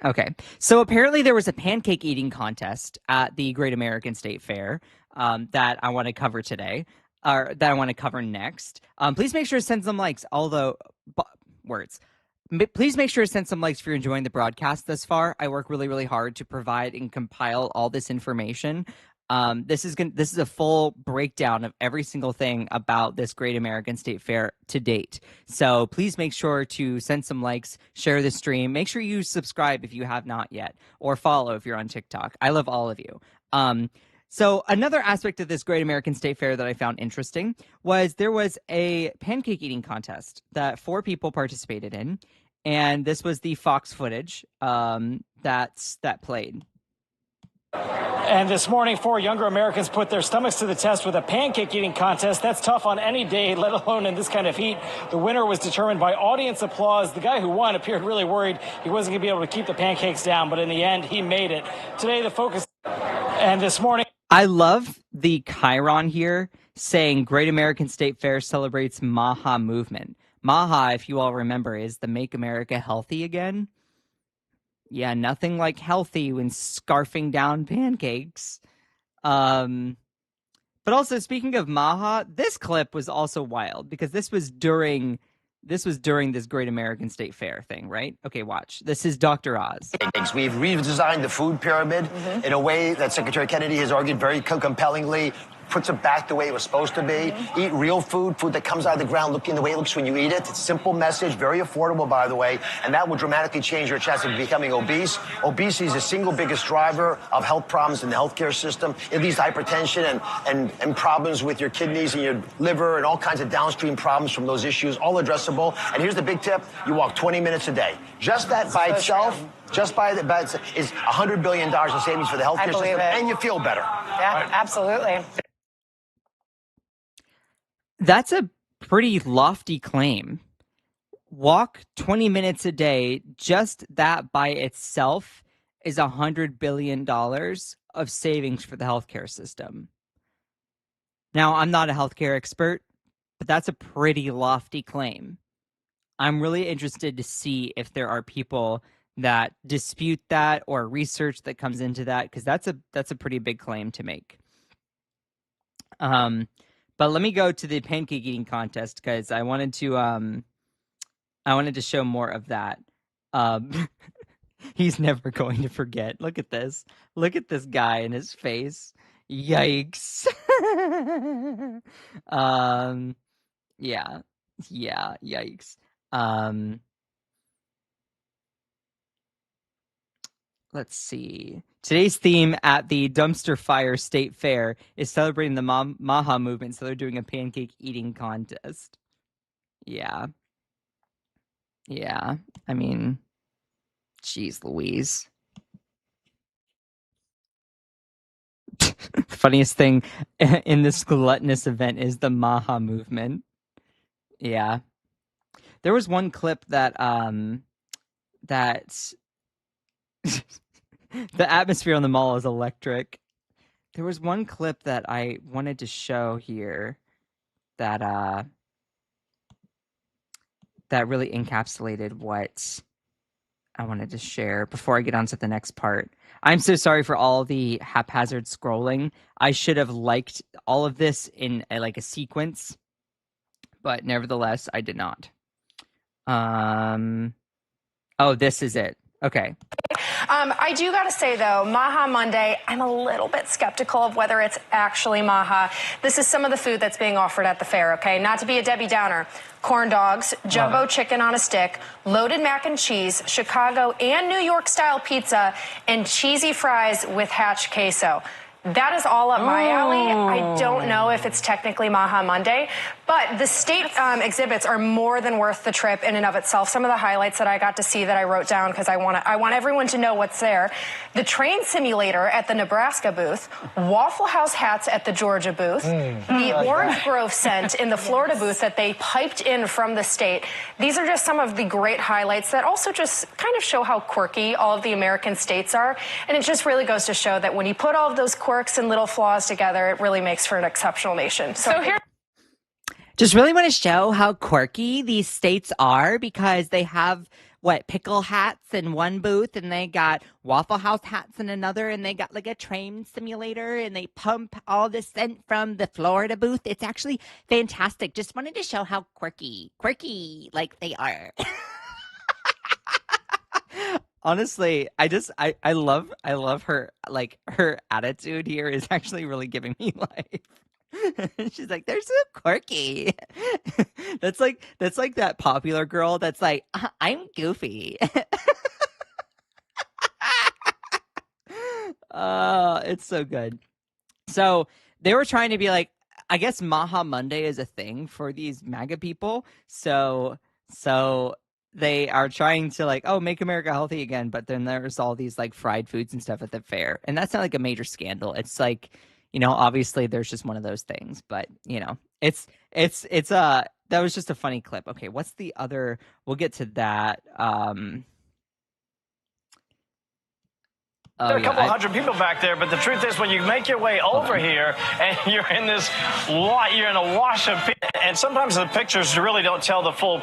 Okay, so apparently there was a pancake eating contest at the Great American State Fair that I want to cover today, or that I want to cover next. Please make sure to send some likes, Please make sure to send some likes if you're enjoying the broadcast thus far. I work really, really hard to provide and compile all this information. This is a full breakdown of every single thing about this Great American State Fair to date. So please make sure to send some likes, share the stream. Make sure you subscribe if you have not yet, or follow if you're on TikTok. I love all of you. So another aspect of this Great American State Fair that I found interesting was there was a pancake eating contest that 4 people participated in, and this was the Fox footage that played. And this morning, 4 younger Americans put their stomachs to the test with a pancake eating contest. That's tough on any day, let alone in this kind of heat. The winner was determined by audience applause. The guy who won appeared really worried he wasn't going to be able to keep the pancakes down, but in the end, he made it. Today, the focus... And this morning... I love the chyron here saying Great American State Fair celebrates MAHA movement. MAHA, if you all remember, is the Make America Healthy Again. Yeah, nothing like healthy when scarfing down pancakes. But also, speaking of Maha, this clip was also wild because this was during this Great American State Fair thing, right? Okay, watch. This is Dr. Oz. We've redesigned the food pyramid in a way that Secretary Kennedy has argued very compellingly, puts it back the way it was supposed to be. Eat real food that comes out of the ground looking the way it looks when you eat it. It's a simple message, very affordable, by the way, and that will dramatically change your chance of becoming obese. Obesity is the single biggest driver of health problems in the healthcare system. It leads to hypertension and problems with your kidneys and your liver and all kinds of downstream problems from those issues, all addressable. And here's the big tip. You walk 20 minutes a day. Just that by itself, just by the is $100 billion in savings for the healthcare system, and you feel better. Yeah, absolutely. That's a pretty lofty claim. Walk 20 minutes a day, just that by itself is $100 billion of savings for the healthcare system. Now, I'm not a healthcare expert, but that's a pretty lofty claim. I'm really interested to see if there are people that dispute that or research that comes into that, because that's a pretty big claim to make. But let me go to the pancake eating contest because I wanted to show more of that. He's never going to forget. Look at this. Look at this guy and his face. Yikes. Yeah, yikes. Let's see. Today's theme at the Dumpster Fire State Fair is celebrating the MAHA movement, so they're doing a pancake eating contest. Yeah. Yeah. I mean, geez Louise. Funniest thing in this gluttonous event is the MAHA movement. Yeah. There was one clip that the atmosphere on the mall is electric. There was one clip that I wanted to show here that really encapsulated what I wanted to share before I get on to the next part. I'm so sorry for all the haphazard scrolling. I should have liked all of this in a sequence. but nevertheless, I did not. Oh, this is it. Okay. I do got to say, though, Maha Monday, I'm a little bit skeptical of whether it's actually Maha. This is some of the food that's being offered at the fair, okay? Not to be a Debbie Downer. Corn dogs, jumbo chicken on a stick, loaded mac and cheese, Chicago and New York style pizza, and cheesy fries with hatch queso. That is all up my alley. I don't know if it's technically Maha Monday, but the state exhibits are more than worth the trip in and of itself. Some of the highlights that I got to see that I wrote down because I want everyone to know what's there. The train simulator at the Nebraska booth, Waffle House hats at the Georgia booth, the Orange Grove scent in the Florida booth that they piped in from the state. These are just some of the great highlights that also just kind of show how quirky all of the American states are. And it just really goes to show that when you put all of those quirks and little flaws together, it really makes for an exceptional nation. So here. Just really want to show how quirky these states are because they have pickle hats in one booth and they got Waffle House hats in another and they got like a train simulator and they pump all the scent from the Florida booth. It's actually fantastic. Just wanted to show how quirky like they are. Honestly, I love her, like her attitude here is actually really giving me life. She's like, they're so quirky. That's like that popular girl that's like, I'm goofy. It's so good. So they were trying to be like, I guess Maha Monday is a thing for these MAGA people. So they are trying to like, oh, make America healthy again. But then there's all these like fried foods and stuff at the fair. And that's not like a major scandal. It's like, obviously there's just one of those things, but it's that was just a funny clip. Okay. What's the other, we'll get to that. There are a couple hundred people back there, but the truth is when you make your way over here and you're in a wash of people, and sometimes the pictures really don't tell the full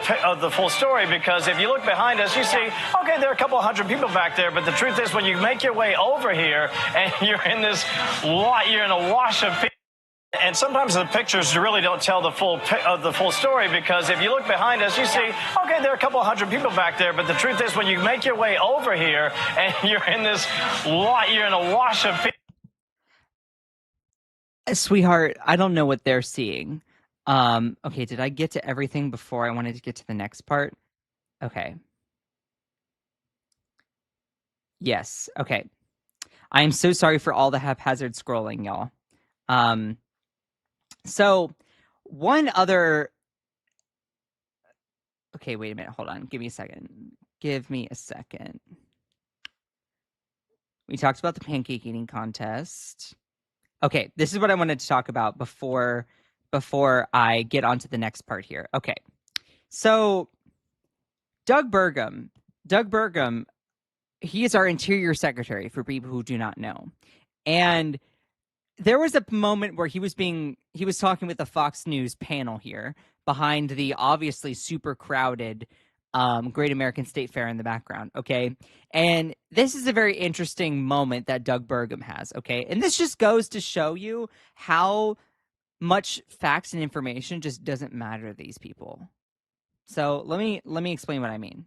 story because if you look behind us, you see, okay, there are a couple hundred people back there, but the truth is when you make your way over here and you're in a wash of people, and sometimes the pictures really don't tell the full story because if you look behind us, you see, okay, there are a couple hundred people back there, but the truth is when you make your way over here and you're in a wash of people. Sweetheart, I don't know what they're seeing. Okay, did I get to everything before I wanted to get to the next part? Okay. Yes, okay. I am so sorry for all the haphazard scrolling, y'all. So one other, okay, wait a minute, hold on. Give me a second. We talked about the pancake eating contest. Okay, this is what I wanted to talk about before I get on to the next part here. Okay, so Doug Burgum, he is our Interior Secretary for people who do not know. And there was a moment where he was talking with the Fox News panel here behind the obviously super crowded Great American State Fair in the background, okay? And this is a very interesting moment that Doug Burgum has, okay? And this just goes to show you how much facts and information just doesn't matter to these people. So let me explain what I mean.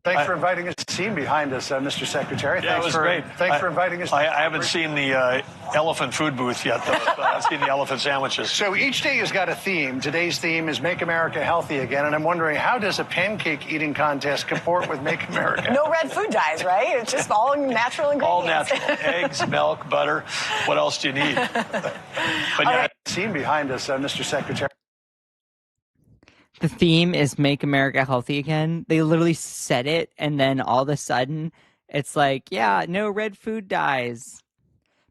Thanks for inviting us. Scene behind us, Mr. Secretary. Yeah, it was great. Thanks for inviting us. I haven't seen the elephant food booth yet, though. But I've seen the elephant sandwiches. So each day has got a theme. Today's theme is Make America Healthy Again. And I'm wondering, how does a pancake eating contest comport with Make America? No red food dyes, right? It's just all natural ingredients. All natural. Eggs, milk, butter. What else do you need? But yeah. Scene behind us, Mr. Secretary. The theme is Make America Healthy Again. They literally said it, and then all of a sudden, it's like, yeah, no red food dyes.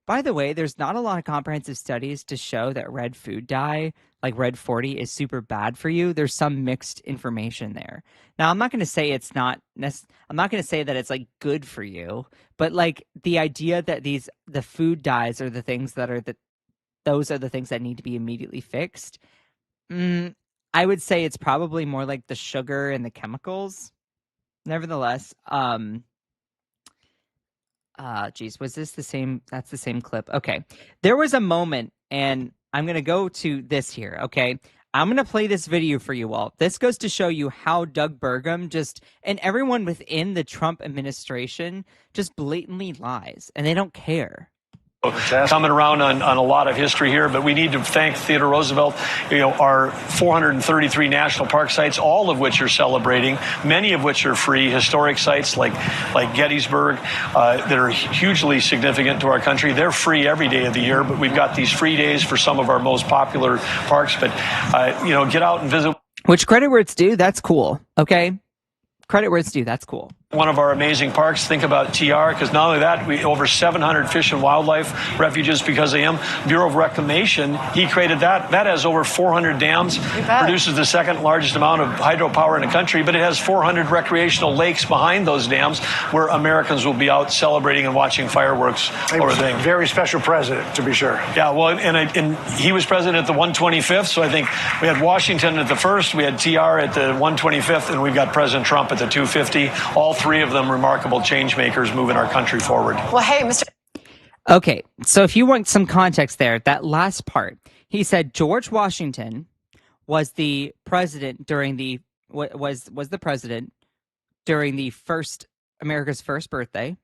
By the way, there's not a lot of comprehensive studies to show that red food dye, like Red 40, is super bad for you. There's some mixed information there. Now, I'm not going to say it's not. I'm not going to say that it's like good for you, but like the idea that the food dyes are the things that are those are the things that need to be immediately fixed. I would say it's probably more like the sugar and the chemicals. Nevertheless, geez, was this the same? That's the same clip. Okay. There was a moment, and I'm going to go to this here, okay? I'm going to play this video for you all. This goes to show you how Doug Burgum and everyone within the Trump administration just blatantly lies, and they don't care. Coming around on a lot of history here, but we need to thank Theodore Roosevelt. Our 433 national park sites, all of which are celebrating, many of which are free, historic sites like Gettysburg that are hugely significant to our country. They're free every day of the year, but we've got these free days for some of our most popular parks. But, get out and visit. Which, credit where it's due, that's cool, okay? Credit where it's due, that's cool. One of our amazing parks. Think about TR, because not only that, we over 700 fish and wildlife refuges because of him. Bureau of Reclamation, he created that. That has over 400 dams, produces the second largest amount of hydropower in the country, but it has 400 recreational lakes behind those dams where Americans will be out celebrating and watching fireworks over things. Very special president, to be sure. Yeah, well, and he was president at the 125th, so I think we had Washington at the first, we had TR at the 125th, and we've got President Trump at the 250. All three of them remarkable change makers moving our country forward. Well, hey, Mr. Okay, so if you want some context there, that last part, he said George Washington was the president during the America's first birthday.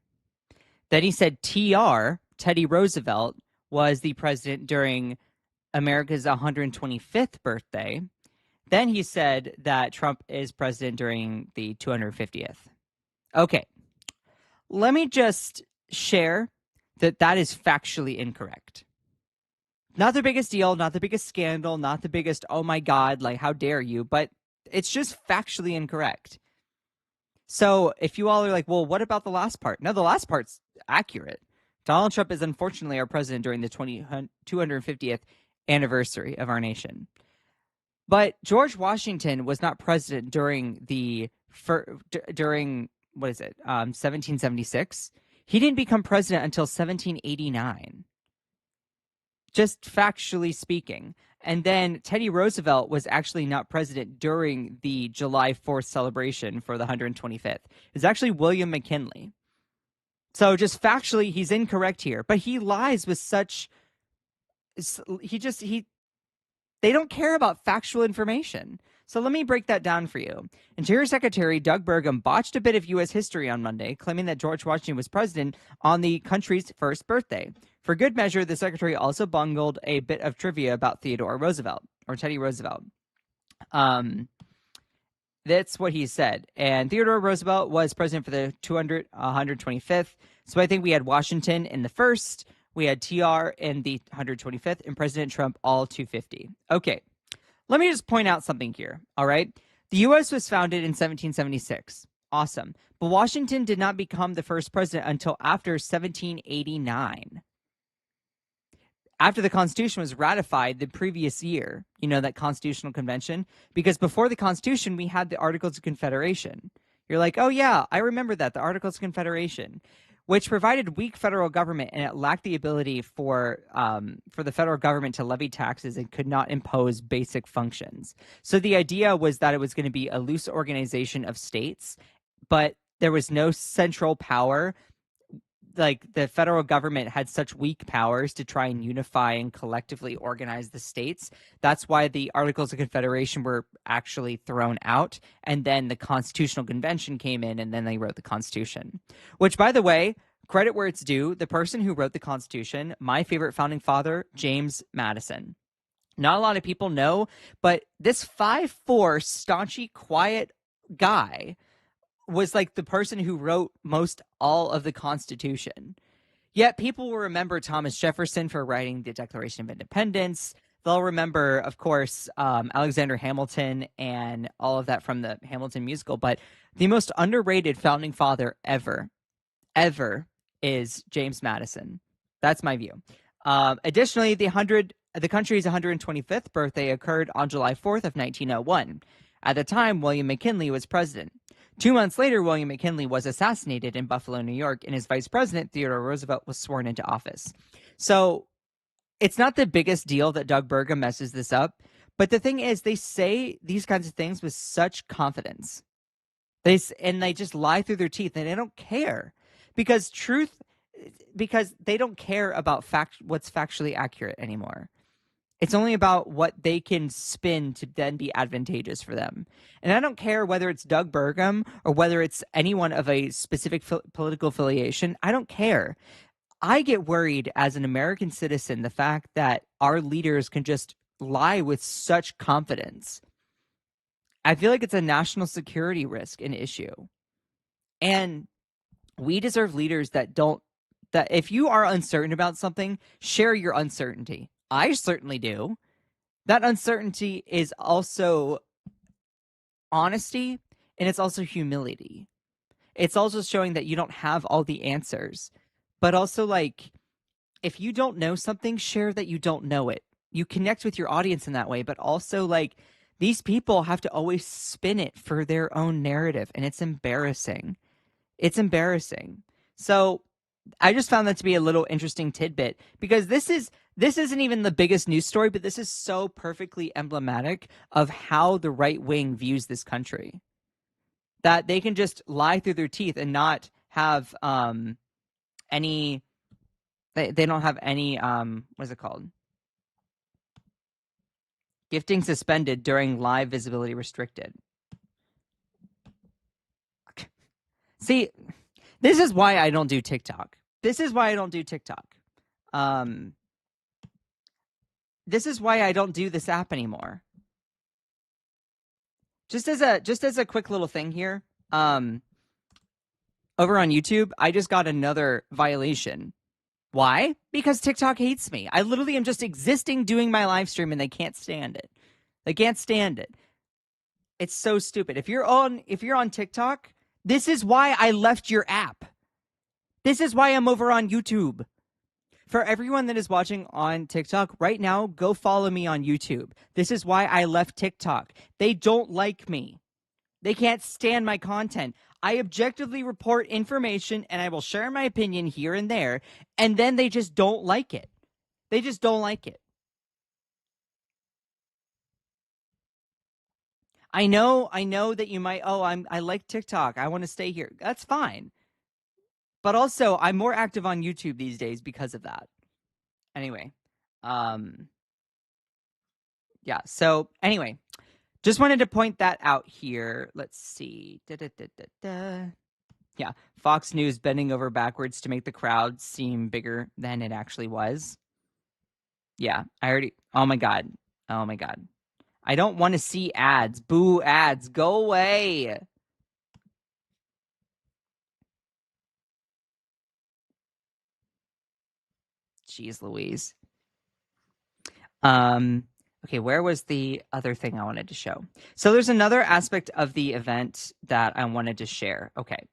Then he said Teddy Roosevelt, was the president during America's 125th birthday. Then he said that Trump is president during the 250th. Okay, let me just share that is factually incorrect. Not the biggest deal, not the biggest scandal, not the biggest, oh my God, like how dare you, but it's just factually incorrect. So if you all are like, well, what about the last part? No, the last part's accurate. Donald Trump is unfortunately our president during the 250th anniversary of our nation. But George Washington was not president during 1776. He didn't become president until 1789. Just factually speaking. And then Teddy Roosevelt was actually not president during the July 4th celebration for the 125th. It's actually William McKinley. So just factually, he's incorrect here. But he lies with such... They don't care about factual information. So let me break that down for you. Interior Secretary Doug Burgum botched a bit of U.S. history on Monday, claiming that George Washington was president on the country's first birthday. For good measure, the secretary also bungled a bit of trivia about Theodore Roosevelt, or Teddy Roosevelt. That's what he said. And Theodore Roosevelt was president for the 125th. So I think we had Washington in the first, we had TR in the 125th, and President Trump all 250. Okay. Let me just point out something here, all right? The U.S. was founded in 1776. Awesome. But Washington did not become the first president until after 1789. After the Constitution was ratified the previous year, that Constitutional Convention, because before the Constitution, we had the Articles of Confederation. You're like, oh yeah, I remember that, the Articles of Confederation, which provided weak federal government, and it lacked the ability for the federal government to levy taxes and could not impose basic functions. So the idea was that it was going to be a loose organization of states, but there was no central power. Like the federal government had such weak powers to try and unify and collectively organize the states. That's why the Articles of Confederation were actually thrown out. And then the Constitutional Convention came in, and then they wrote the Constitution. Which, by the way, credit where it's due, the person who wrote the Constitution, my favorite founding father, James Madison. Not a lot of people know, but this 5'4", staunchy, quiet guy was like the person who wrote most all of the Constitution. Yet people will remember Thomas Jefferson for writing the Declaration of Independence. They'll remember, of course, Alexander Hamilton and all of that from the Hamilton musical. But the most underrated founding father ever is James Madison. That's my view. Additionally, the country's 125th birthday occurred on July 4th of 1901. At the time, William McKinley was president. 2 months later, William McKinley was assassinated in Buffalo, New York, and his vice president, Theodore Roosevelt, was sworn into office. So it's not the biggest deal that Doug Burgum messes this up, but the thing is, they say these kinds of things with such confidence. They just lie through their teeth, and they don't care because they don't care about what's factually accurate anymore. It's only about what they can spin to then be advantageous for them. And I don't care whether it's Doug Burgum or whether it's anyone of a specific political affiliation. I don't care. I get worried as an American citizen, the fact that our leaders can just lie with such confidence. I feel like it's a national security risk and issue. And we deserve leaders that if you are uncertain about something, share your uncertainty. I certainly do. That uncertainty is also honesty, and it's also humility. It's also showing that you don't have all the answers, but also, like, if you don't know something, share that you don't know it. You connect with your audience in that way, but also, like, these people have to always spin it for their own narrative, and it's embarrassing. It's embarrassing. So I just found that to be a little interesting tidbit, because this isn't even the biggest news story, but this is so perfectly emblematic of how the right wing views this country. That they can just lie through their teeth and not have any. They don't have any what is it called? Gifting suspended during live visibility restricted. See, this is why I don't do TikTok. This is why I don't do TikTok. This is why I don't do this app anymore. Just as a quick little thing here, over on YouTube, I just got another violation. Why? Because TikTok hates me. I literally am just existing doing my live stream and they can't stand it. They can't stand it. It's so stupid. If you're on TikTok, this is why I left your app. This is why I'm over on YouTube. For everyone that is watching on TikTok right now, go follow me on YouTube. This is why I left TikTok. They don't like me. They can't stand my content. I objectively report information and I will share my opinion here and there, and then they just don't like it. They just don't like it. I know that you might, I like TikTok. I want to stay here. That's fine. But also, I'm more active on YouTube these days because of that. Anyway, yeah. So anyway, just wanted to point that out here. Let's see. Yeah, Fox News bending over backwards to make the crowd seem bigger than it actually was. Yeah, oh my God. I don't want to see ads. Boo ads. Go away. Jeez Louise. Okay, where was the other thing I wanted to show? So there's another aspect of the event that I wanted to share. Okay.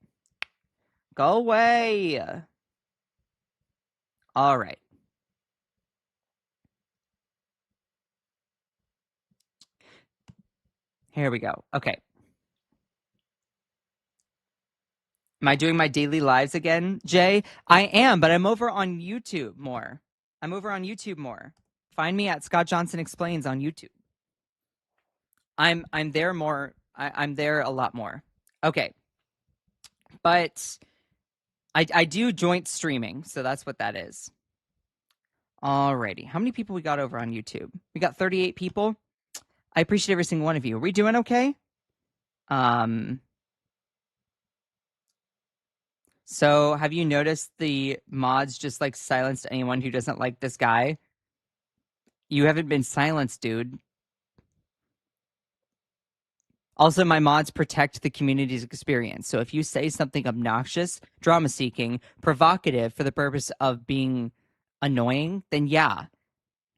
Go away. All right. Here we go. Okay. Am I doing my daily lives again, Jay? I am, but I'm over on YouTube more. Find me at Scott Johnson Explains on YouTube. I'm there more. I'm there a lot more. Okay. But I do joint streaming, so that's what that is. Alrighty. How many people we got over on YouTube? We got 38 people. I appreciate every single one of you. Are we doing okay? So have you noticed the mods just like silenced anyone who doesn't like this guy? You haven't been silenced, dude. Also, my mods protect the community's experience. So if you say something obnoxious, drama-seeking, provocative for the purpose of being annoying, then yeah,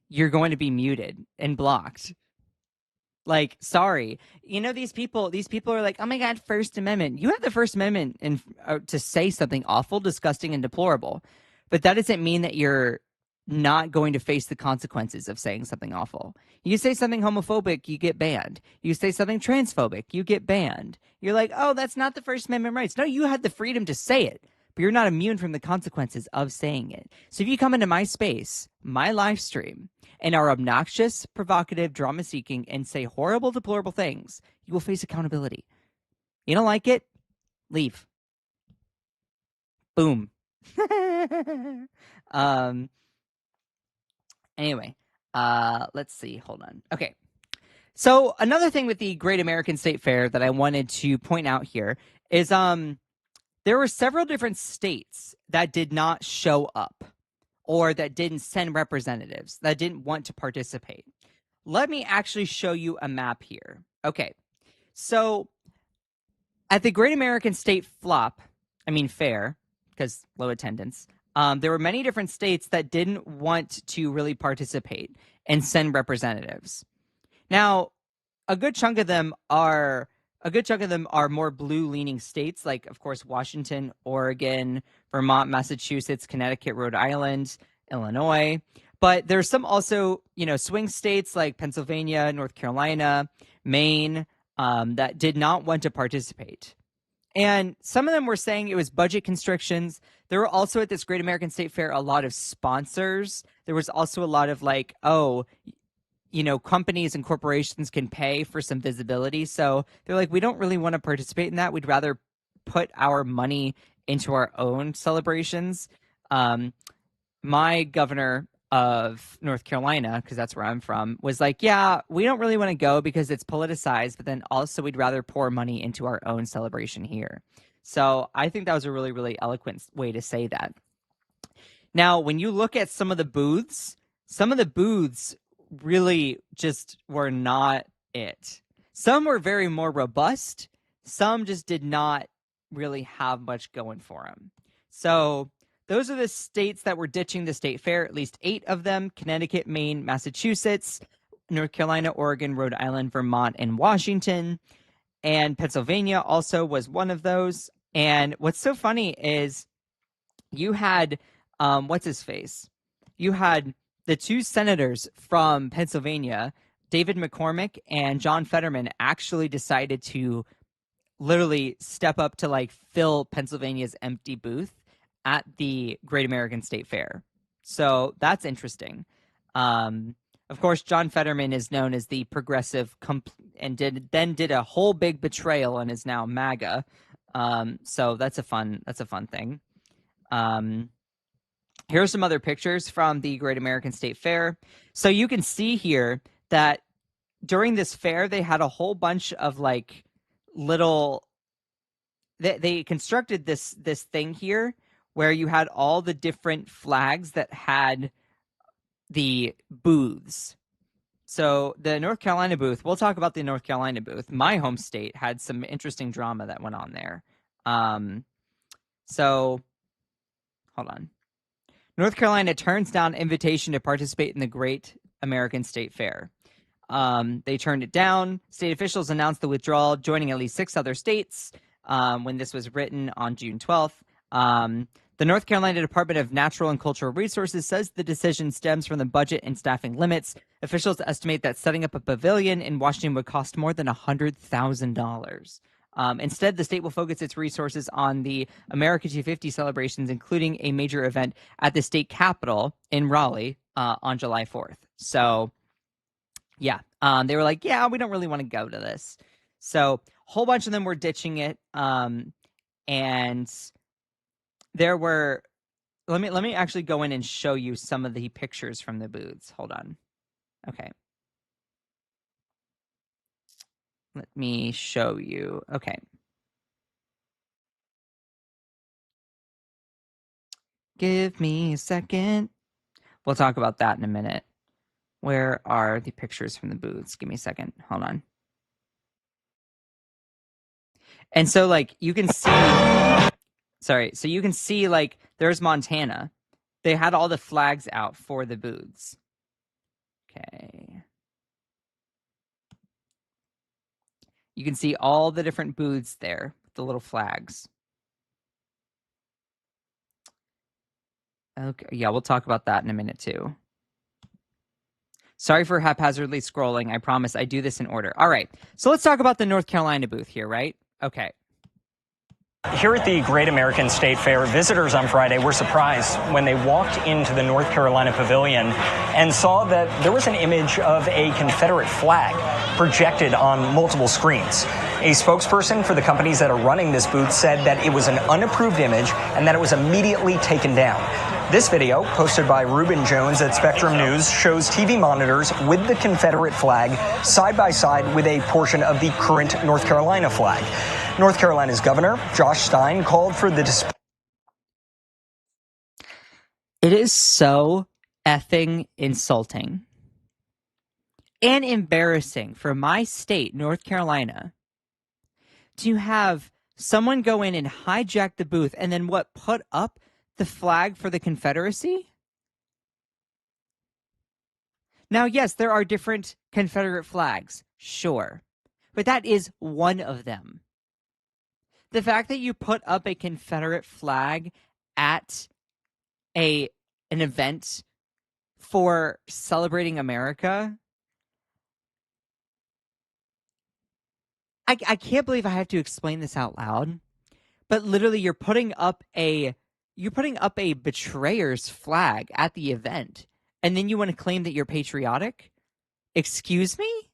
you're going to be muted and blocked. Like, sorry. You know, these people are like, oh my God, First Amendment. You have the First Amendment to say something awful, disgusting, and deplorable. But that doesn't mean that you're not going to face the consequences of saying something awful. You say something homophobic, you get banned. You say something transphobic, you get banned. You're like, oh, that's not the First Amendment rights. No, you had the freedom to say it, but you're not immune from the consequences of saying it. So if you come into my space, my live stream, and are obnoxious, provocative, drama-seeking, and say horrible, deplorable things, you will face accountability. You don't like it? Leave. Boom. Anyway, Let's see. Hold on. Okay. So another thing with the Great American State Fair that I wanted to point out here is there were several different states that did not show up or that didn't send representatives, that didn't want to participate. Let me actually show you a map here. Okay. So at the Great American State Fair, because low attendance, there were many different states that didn't want to really participate and send representatives. Now, a good chunk of them are more blue-leaning states, like, of course, Washington, Oregon, Vermont, Massachusetts, Connecticut, Rhode Island, Illinois. But there's some also, swing states like Pennsylvania, North Carolina, Maine, that did not want to participate. And some of them were saying it was budget constrictions. There were also at this Great American State Fair a lot of sponsors. There was also a lot of companies and corporations can pay for some visibility. So they're like, we don't really want to participate in that. We'd rather put our money into our own celebrations. My governor of North Carolina, because that's where I'm from, was like, yeah, we don't really want to go because it's politicized, but then also we'd rather pour money into our own celebration here. So I think that was a really, really eloquent way to say that. Now, when you look at some of the booths really just were not it. Some were very more robust. Some just did not really have much going for them. So those are the states that were ditching the state fair, at least 8 of them: Connecticut, Maine, Massachusetts, North Carolina, Oregon, Rhode Island, Vermont, and Washington. And Pennsylvania also was one of those. And what's so funny is you had, you had the 2 senators from Pennsylvania, David McCormick and John Fetterman, actually decided to literally step up to fill Pennsylvania's empty booth at the Great American State Fair. So that's interesting. Of course, John Fetterman is known as the progressive and did a whole big betrayal and is now MAGA. So that's a fun thing. Here are some other pictures from the Great American State Fair. So you can see here that during this fair, they had a whole bunch of they constructed this thing here where you had all the different flags that had the booths. So the North Carolina booth, we'll talk about the North Carolina booth. My home state had some interesting drama that went on there. So hold on. North Carolina turns down invitation to participate in the Great American State Fair. They turned it down. State officials announced the withdrawal, joining at least 6 other states when this was written on June 12th. The North Carolina Department of Natural and Cultural Resources says the decision stems from the budget and staffing limits. Officials estimate that setting up a pavilion in Washington would cost more than $100,000. Instead, the state will focus its resources on the America 250 celebrations, including a major event at the state capitol in Raleigh on July 4th. So, yeah, they were like, yeah, we don't really want to go to this. So a whole bunch of them were ditching it. And there were, let me actually go in and show you some of the pictures from the booths. Hold on. Okay. Let me show you. Okay. Give me a second. We'll talk about that in a minute. Where are the pictures from the booths? Give me a second. Hold on. And so, you can see... Sorry. So you can see, there's Montana. They had all the flags out for the booths. Okay. You can see all the different booths there with the little flags. Okay, yeah, we'll talk about that in a minute too. Sorry for haphazardly scrolling. I promise I do this in order. All right, so let's talk about the North Carolina booth here, right? Okay. Here at the Great American State Fair, visitors on Friday were surprised when they walked into the North Carolina Pavilion and saw that there was an image of a Confederate flag projected on multiple screens. A spokesperson for the companies that are running this booth said that it was an unapproved image and that it was immediately taken down. This video, posted by Reuben Jones at Spectrum News, shows TV monitors with the Confederate flag side by side with a portion of the current North Carolina flag. North Carolina's governor, Josh Stein, called for the display. It is so effing insulting and embarrassing for my state, North Carolina, to have someone go in and hijack the booth and then put up the flag for the Confederacy? Now, yes, there are different Confederate flags, sure, but that is one of them. The fact that you put up a Confederate flag at an event for celebrating America, I can't believe I have to explain this out loud, but literally you're putting up a betrayer's flag at the event, and then you want to claim that you're patriotic? Excuse me?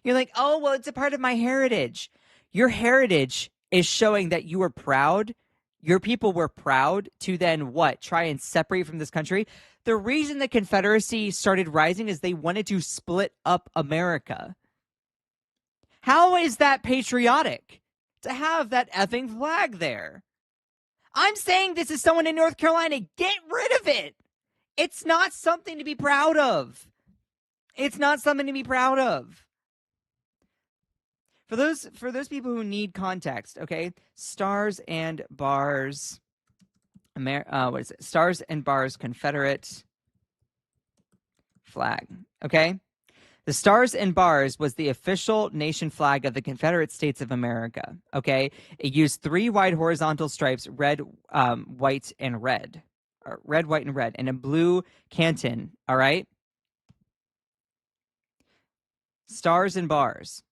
You're like, oh, well, it's a part of my heritage. Your heritage is showing that you were proud. Your people were proud to then what? Try and separate from this country? The reason the Confederacy started rising is they wanted to split up America. How is that patriotic to have that effing flag there? I'm saying this is someone in North Carolina. Get rid of it. It's not something to be proud of. It's not something to be proud of. For those people who need context, okay? Stars and Bars, what is it? Stars and Bars Confederate flag, okay? The Stars and Bars was the official nation flag of the Confederate States of America, okay? It used 3 wide horizontal stripes, red, white, and red. Or red, white, and red, and a blue canton, all right? Stars and Bars.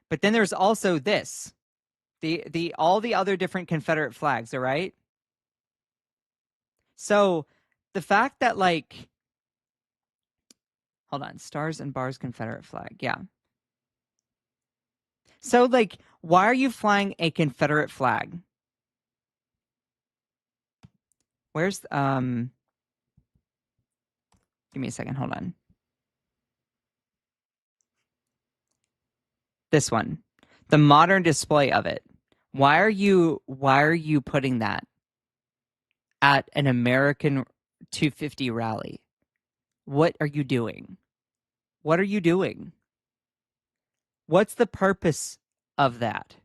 But then there's also this. All the other different Confederate flags, all right? So the fact that, like, hold on, Stars and Bars Confederate flag, yeah. So, like, why are you flying a Confederate flag? Where's, give me a second, hold on. This one, the modern display of it. Why are you putting that at an American 250 rally? What are you doing? What are you doing? What's the purpose of that?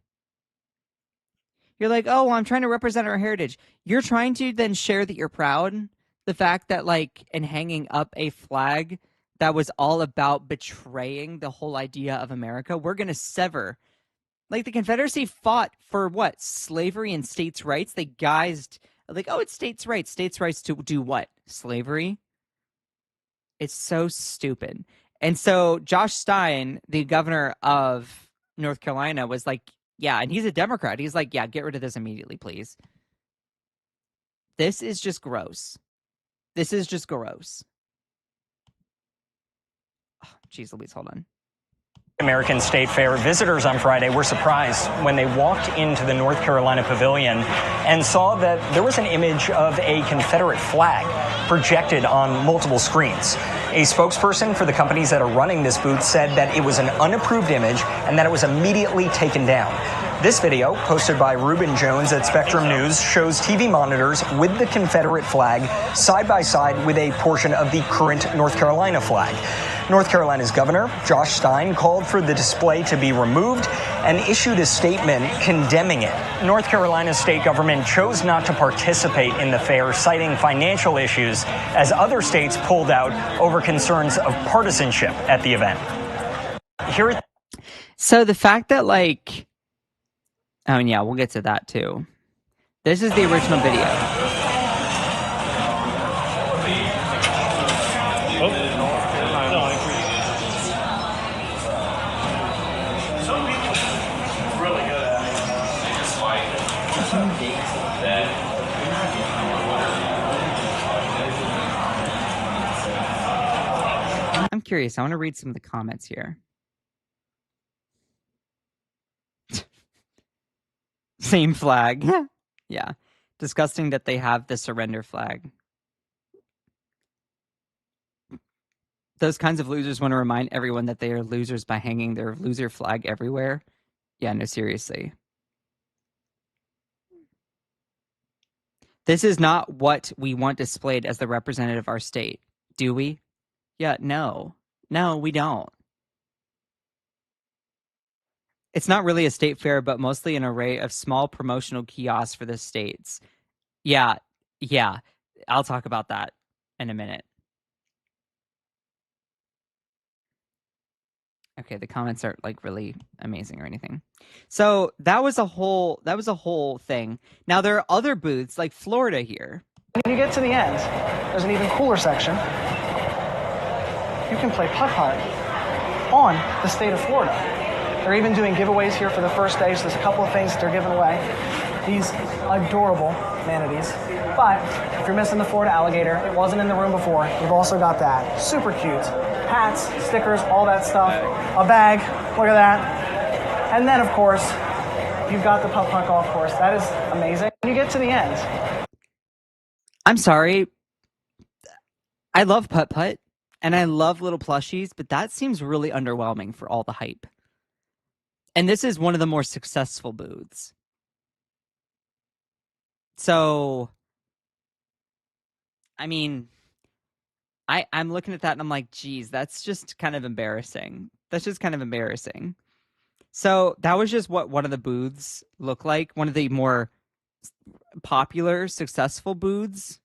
You're like, oh, well, I'm trying to represent our heritage. You're trying to then share that you're proud. The fact that, like, and hanging up a flag that was all about betraying the whole idea of America. We're going to sever. Like, the Confederacy fought for what? Slavery and states' rights? They guised, like, oh, it's states' rights. States' rights to do what? Slavery? It's so stupid. And so Josh Stein, the governor of North Carolina, was like, yeah, and he's a Democrat. He's like, yeah, get rid of this immediately, please. This is just gross. This is just gross. Jeez Louise, hold on. American State Fair visitors on Friday were surprised when they walked into the North Carolina Pavilion and saw that there was an image of a Confederate flag projected on multiple screens. A spokesperson for the companies that are running this booth said that it was an unapproved image and that it was immediately taken down. This video, posted by Reuben Jones at Spectrum News, shows TV monitors with the Confederate flag side by side with a portion of the current North Carolina flag. North Carolina's governor, Josh Stein, called for the display to be removed and issued a statement condemning it. North Carolina's state government chose not to participate in the fair, citing financial issues, as other states pulled out over concerns of partisanship at the event. So the fact that, like, I mean, yeah, we'll get to that too. This is the original video. I'm curious. I want to read some of the comments here. Same flag. Yeah. Disgusting that they have the surrender flag. Those kinds of losers want to remind everyone that they are losers by hanging their loser flag everywhere. Yeah, no, seriously. This is not what we want displayed as the representative of our state, do we? Yeah, no. No, we don't. It's not really a state fair, but mostly an array of small promotional kiosks for the states. Yeah. I'll talk about that in a minute. Okay, the comments aren't like really amazing or anything. So that was a whole thing. Now there are other booths like Florida here. When you get to the end, there's an even cooler section. You can play putt-putt on the state of Florida. They're even doing giveaways here for the first day, so there's a couple of things that they're giving away. These adorable manatees. But if you're missing the Florida alligator, it wasn't in the room before. We've also got that. Super cute. Hats, stickers, all that stuff. A bag, look at that. And then, of course, you've got the putt-putt golf course. That is amazing. When you get to the end. I'm sorry. I love putt-putt, and I love little plushies, but that seems really underwhelming for all the hype. And this is one of the more successful booths. So, I mean, I'm looking at that and I'm like, geez, that's just kind of embarrassing. That's just kind of embarrassing. So that was just what one of the booths looked like. One of the more popular, successful booths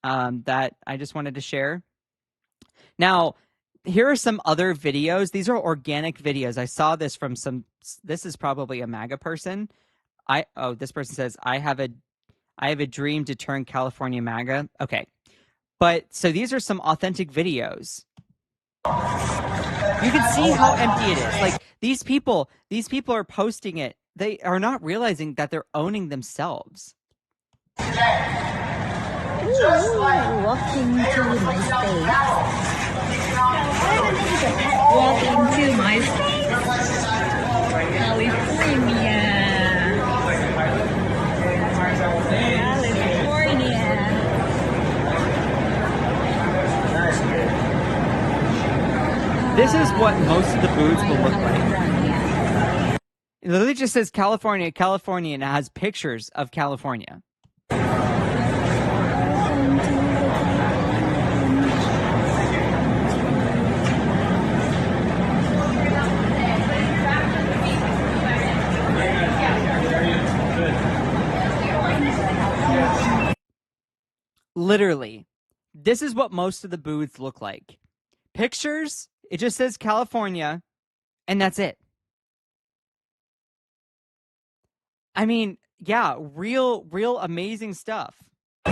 that I just wanted to share. Now, here are some other videos. These are organic videos. I saw this from this is probably a MAGA person. This person says, I have a dream to turn California MAGA. Okay. But so these are some authentic videos. You can see how empty it is. Like these people are posting it. They are not realizing that they're owning themselves. Walking to my state. Walking to my state. California. This is what most of the booths will look like. It literally just says California, California, and it has pictures of California. Literally, this is what most of the booths look like. Pictures, it just says California, and that's it. I mean, yeah, real amazing stuff. They do.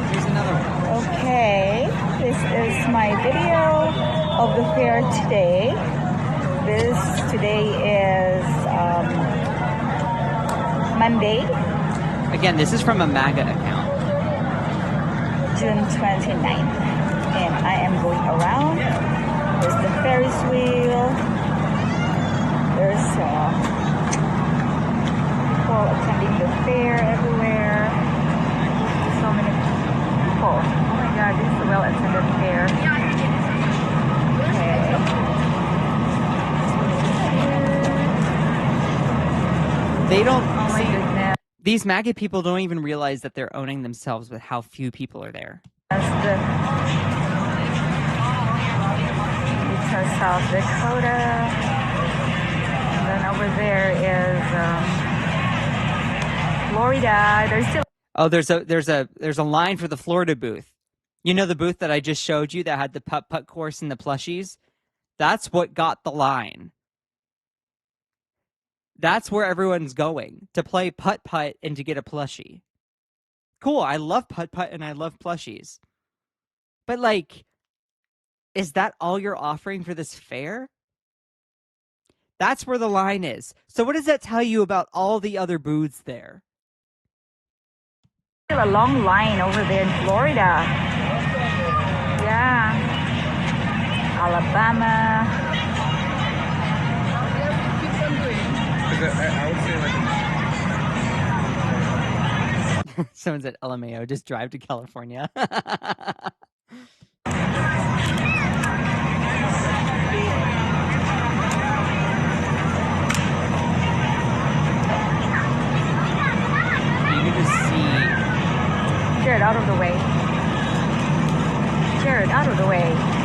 Here's another one. Okay, this is my video of the fair today. Today is Monday. Again, this is from a MAGA account. June 29th. And I am going around. There's the Ferris wheel. There's people attending the fair everywhere. So many people. Oh my God, this is a well-attended fair. They don't see, these MAGA people don't even realize that they're owning themselves with how few people are there. That's Utah, South Dakota. And then over there is Florida. There's still there's a line for the Florida booth. You know the booth that I just showed you that had the putt-putt course and the plushies? That's what got the line. That's where everyone's going, to play putt-putt and to get a plushie. Cool, I love putt-putt and I love plushies. But, like, is that all you're offering for this fair? That's where the line is. So what does that tell you about all the other booths there? a long line over there in Florida. Yeah. Alabama. I would say like Someone said LMAO, just drive to California. You can just see. Jared, out of the way. Jared, out of the way.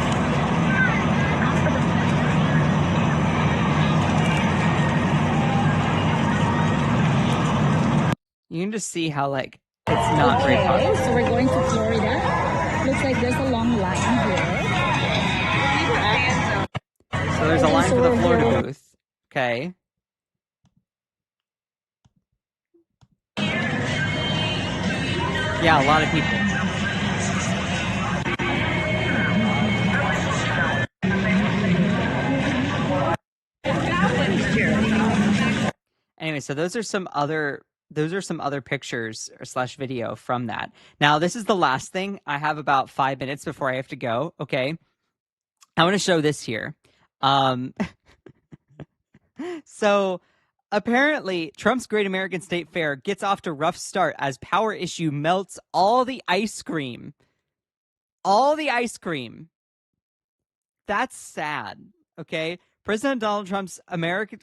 You can just see how like it's not very popular. So we're going to Florida. Looks like there's a long line here. So there's a line for the Florida booth. Okay. Yeah, a lot of people. Anyway, so those are some other pictures or slash video from that. Now, this is the last thing. I have about 5 minutes before I have to go. Okay. I want to show this here. So apparently Trump's Great American State Fair gets off to a rough start as power issue melts all the ice cream. All the ice cream. That's sad. Okay. President Donald Trump's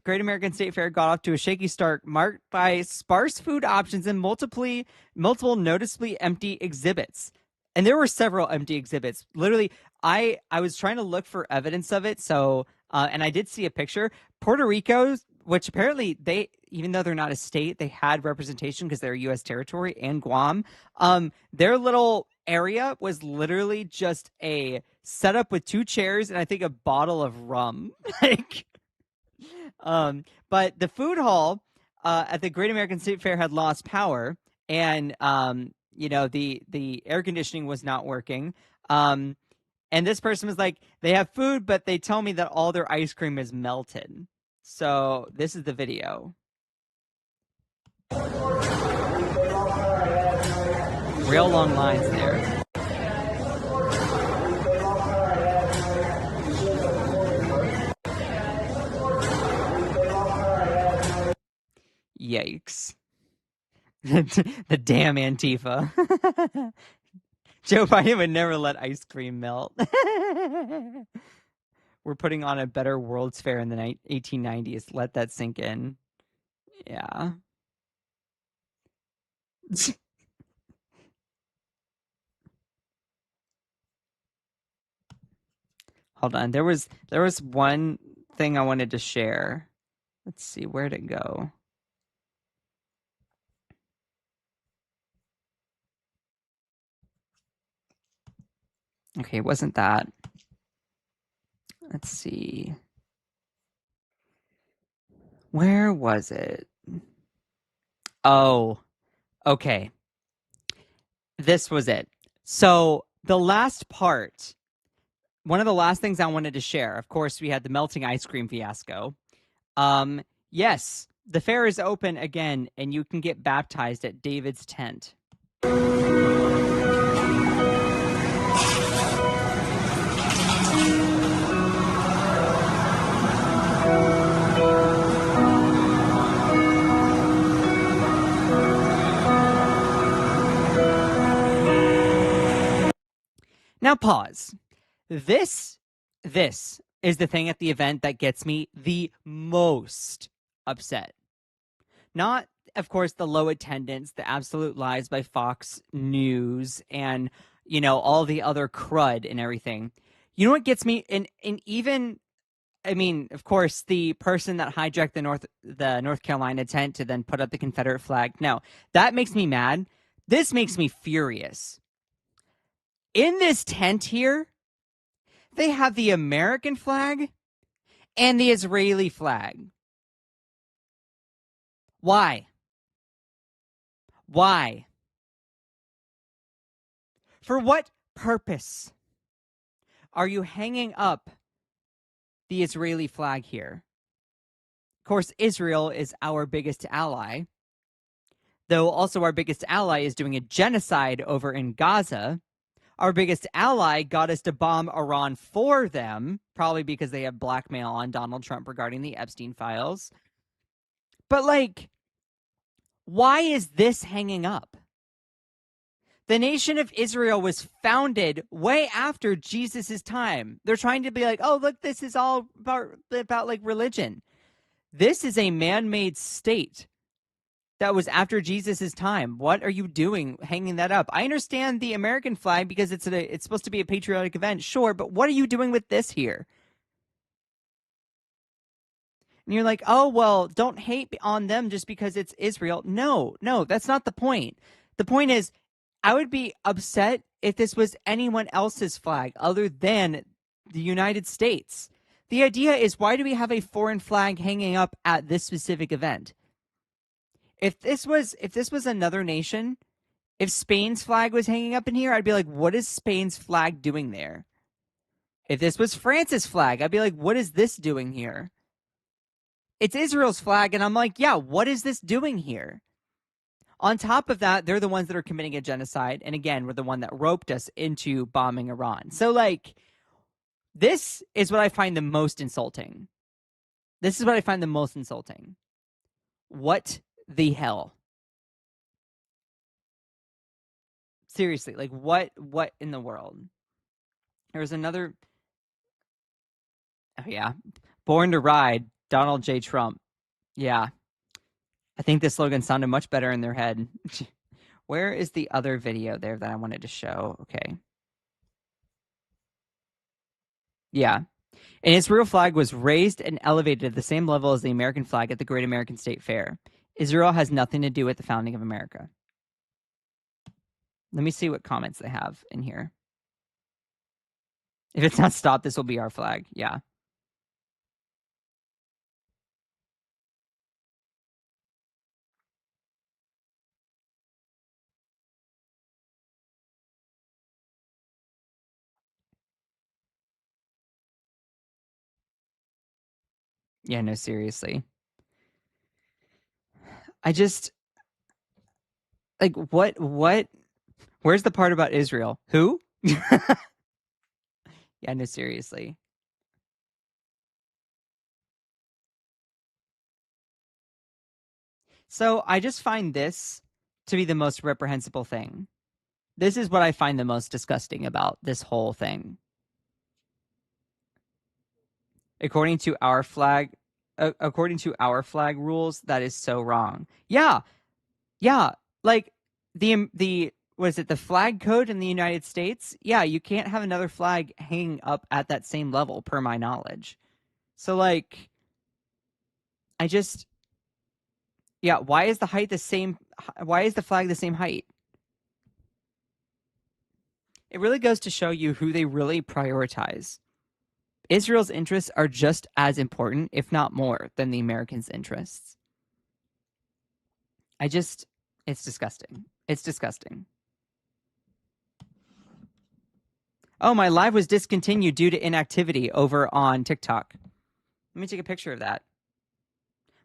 Great American State Fair got off to a shaky start, marked by sparse food options and multiple noticeably empty exhibits. And there were several empty exhibits. Literally, I was trying to look for evidence of it. So, and I did see a picture. Puerto Rico, which apparently they, even though they're not a state, they had representation because they're a U.S. territory, and Guam. Their little area was literally just a setup with 2 chairs and I think a bottle of rum. But the food hall at the Great American State Fair had lost power, and the air conditioning was not working. And this person was like, they have food, but they tell me that all their ice cream is melted. So this is the video. Real long lines there. Yikes. The damn Antifa. Joe Biden would never let ice cream melt. We're putting on a better World's Fair in the 1890s. Let that sink in. Yeah. Hold on. There was one thing I wanted to share. Let's see, where'd it go? Okay, it wasn't that. Let's see. Where was it? Oh, okay. This was it. So the last part, one of the last things I wanted to share, of course, we had the melting ice cream fiasco. Yes, the fair is open again, and you can get baptized at David's tent. Now pause. This is the thing at the event that gets me the most upset. Not, of course, the low attendance, the absolute lies by Fox News, and, all the other crud and everything. You know what gets me? And even, I mean, of course, the person that hijacked the North Carolina tent to then put up the Confederate flag. No, that makes me mad. This makes me furious. In this tent here, they have the American flag and the Israeli flag. Why? Why? For what purpose are you hanging up the Israeli flag here? Of course, Israel is our biggest ally, though also our biggest ally is doing a genocide over in Gaza. our biggest ally got us to bomb Iran for them, probably because they have blackmail on Donald Trump regarding the Epstein files. But, like, why is this hanging up? The nation of Israel was founded way after Jesus' time. They're trying to be like, oh, look, this is all about like religion. This is a man-made state that was after Jesus' time. What are you doing hanging that up? I understand the American flag because it's supposed to be a patriotic event, sure, but what are you doing with this here? And you're like, oh, well, don't hate on them just because it's Israel. No, that's not the point. The point is, I would be upset if this was anyone else's flag other than the United States. The idea is, why do we have a foreign flag hanging up at this specific event? If this was another nation, if Spain's flag was hanging up in here, I'd be like, what is Spain's flag doing there? If this was France's flag, I'd be like, what is this doing here? It's Israel's flag, and I'm like, yeah, what is this doing here? On top of that, they're the ones that are committing a genocide. And again, we're the one that roped us into bombing Iran. So, like, this is what I find the most insulting. This is what I find the most insulting. What the hell? Seriously, like, what in the world? There was another... Oh, yeah. Born to Ride, Donald J. Trump. Yeah. I think this slogan sounded much better in their head. Where is the other video there that I wanted to show? Okay. Yeah. An Israel flag was raised and elevated at the same level as the American flag at the Great American State Fair. Israel has nothing to do with the founding of America. Let me see what comments they have in here. If it's not stopped, this will be our flag. Yeah. Yeah, no, seriously. I just, like, what, where's the part about Israel? Who? Yeah, no, seriously. So I just find this to be the most reprehensible thing. This is what I find the most disgusting about this whole thing. According to our flag rules, that is so wrong. Yeah. Like the was it the flag code in the United States? Yeah, you can't have another flag hanging up at that same level, per my knowledge. So, like, yeah, why is the height the same? Why is the flag the same height? It really goes to show you who they really prioritize. Israel's interests are just as important, if not more, than the Americans' interests. It's disgusting. It's disgusting. Oh, my live was discontinued due to inactivity over on TikTok. Let me take a picture of that.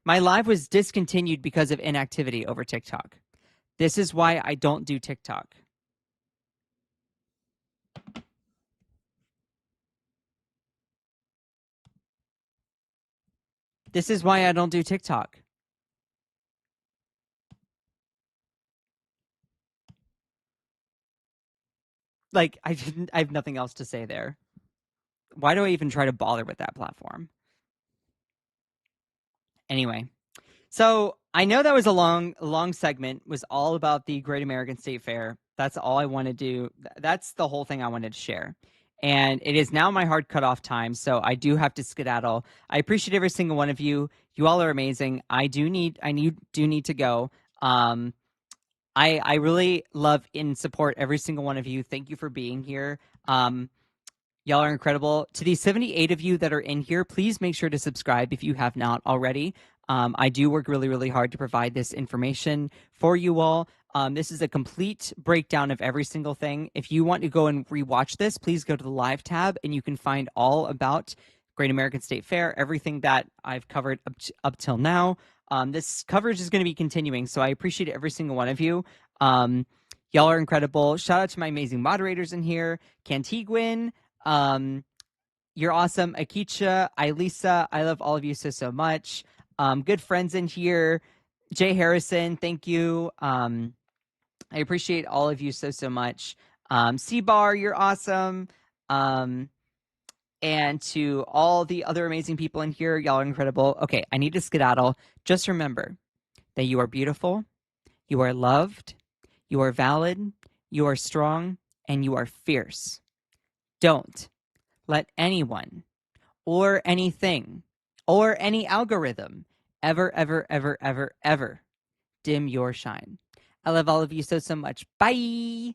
My live was discontinued because of inactivity over TikTok. This is why I don't do TikTok. This is why I don't do TikTok. Like, I have nothing else to say there. Why do I even try to bother with that platform? Anyway, so I know that was a long segment, was all about the Great American State Fair. That's all I wanted to do. That's the whole thing I wanted to share. And it is now my hard cutoff time, so I do have to skedaddle. I appreciate every single one of you. You all are amazing. I do need to go. I really love and support every single one of you. Thank you for being here. Y'all are incredible. To the 78 of you that are in here, please make sure to subscribe if you have not already. I do work really, really hard to provide this information for you all. This is a complete breakdown of every single thing. If you want to go and rewatch this, please go to the live tab and you can find all about Great American State Fair, everything that I've covered up till now. This coverage is going to be continuing, so I appreciate every single one of you. Y'all are incredible. Shout out to my amazing moderators in here. Cantiguin, you're awesome. Akicha, Ilisa, I love all of you so much. Good friends in here. Jay Harrison, thank you. I appreciate all of you so much. C-Bar, you're awesome. And to all the other amazing people in here, y'all are incredible. Okay, I need to skedaddle. Just remember that you are beautiful, you are loved, you are valid, you are strong, and you are fierce. Don't let anyone or anything or any algorithm ever, ever, ever, ever, ever dim your shine. I love all of you so much. Bye.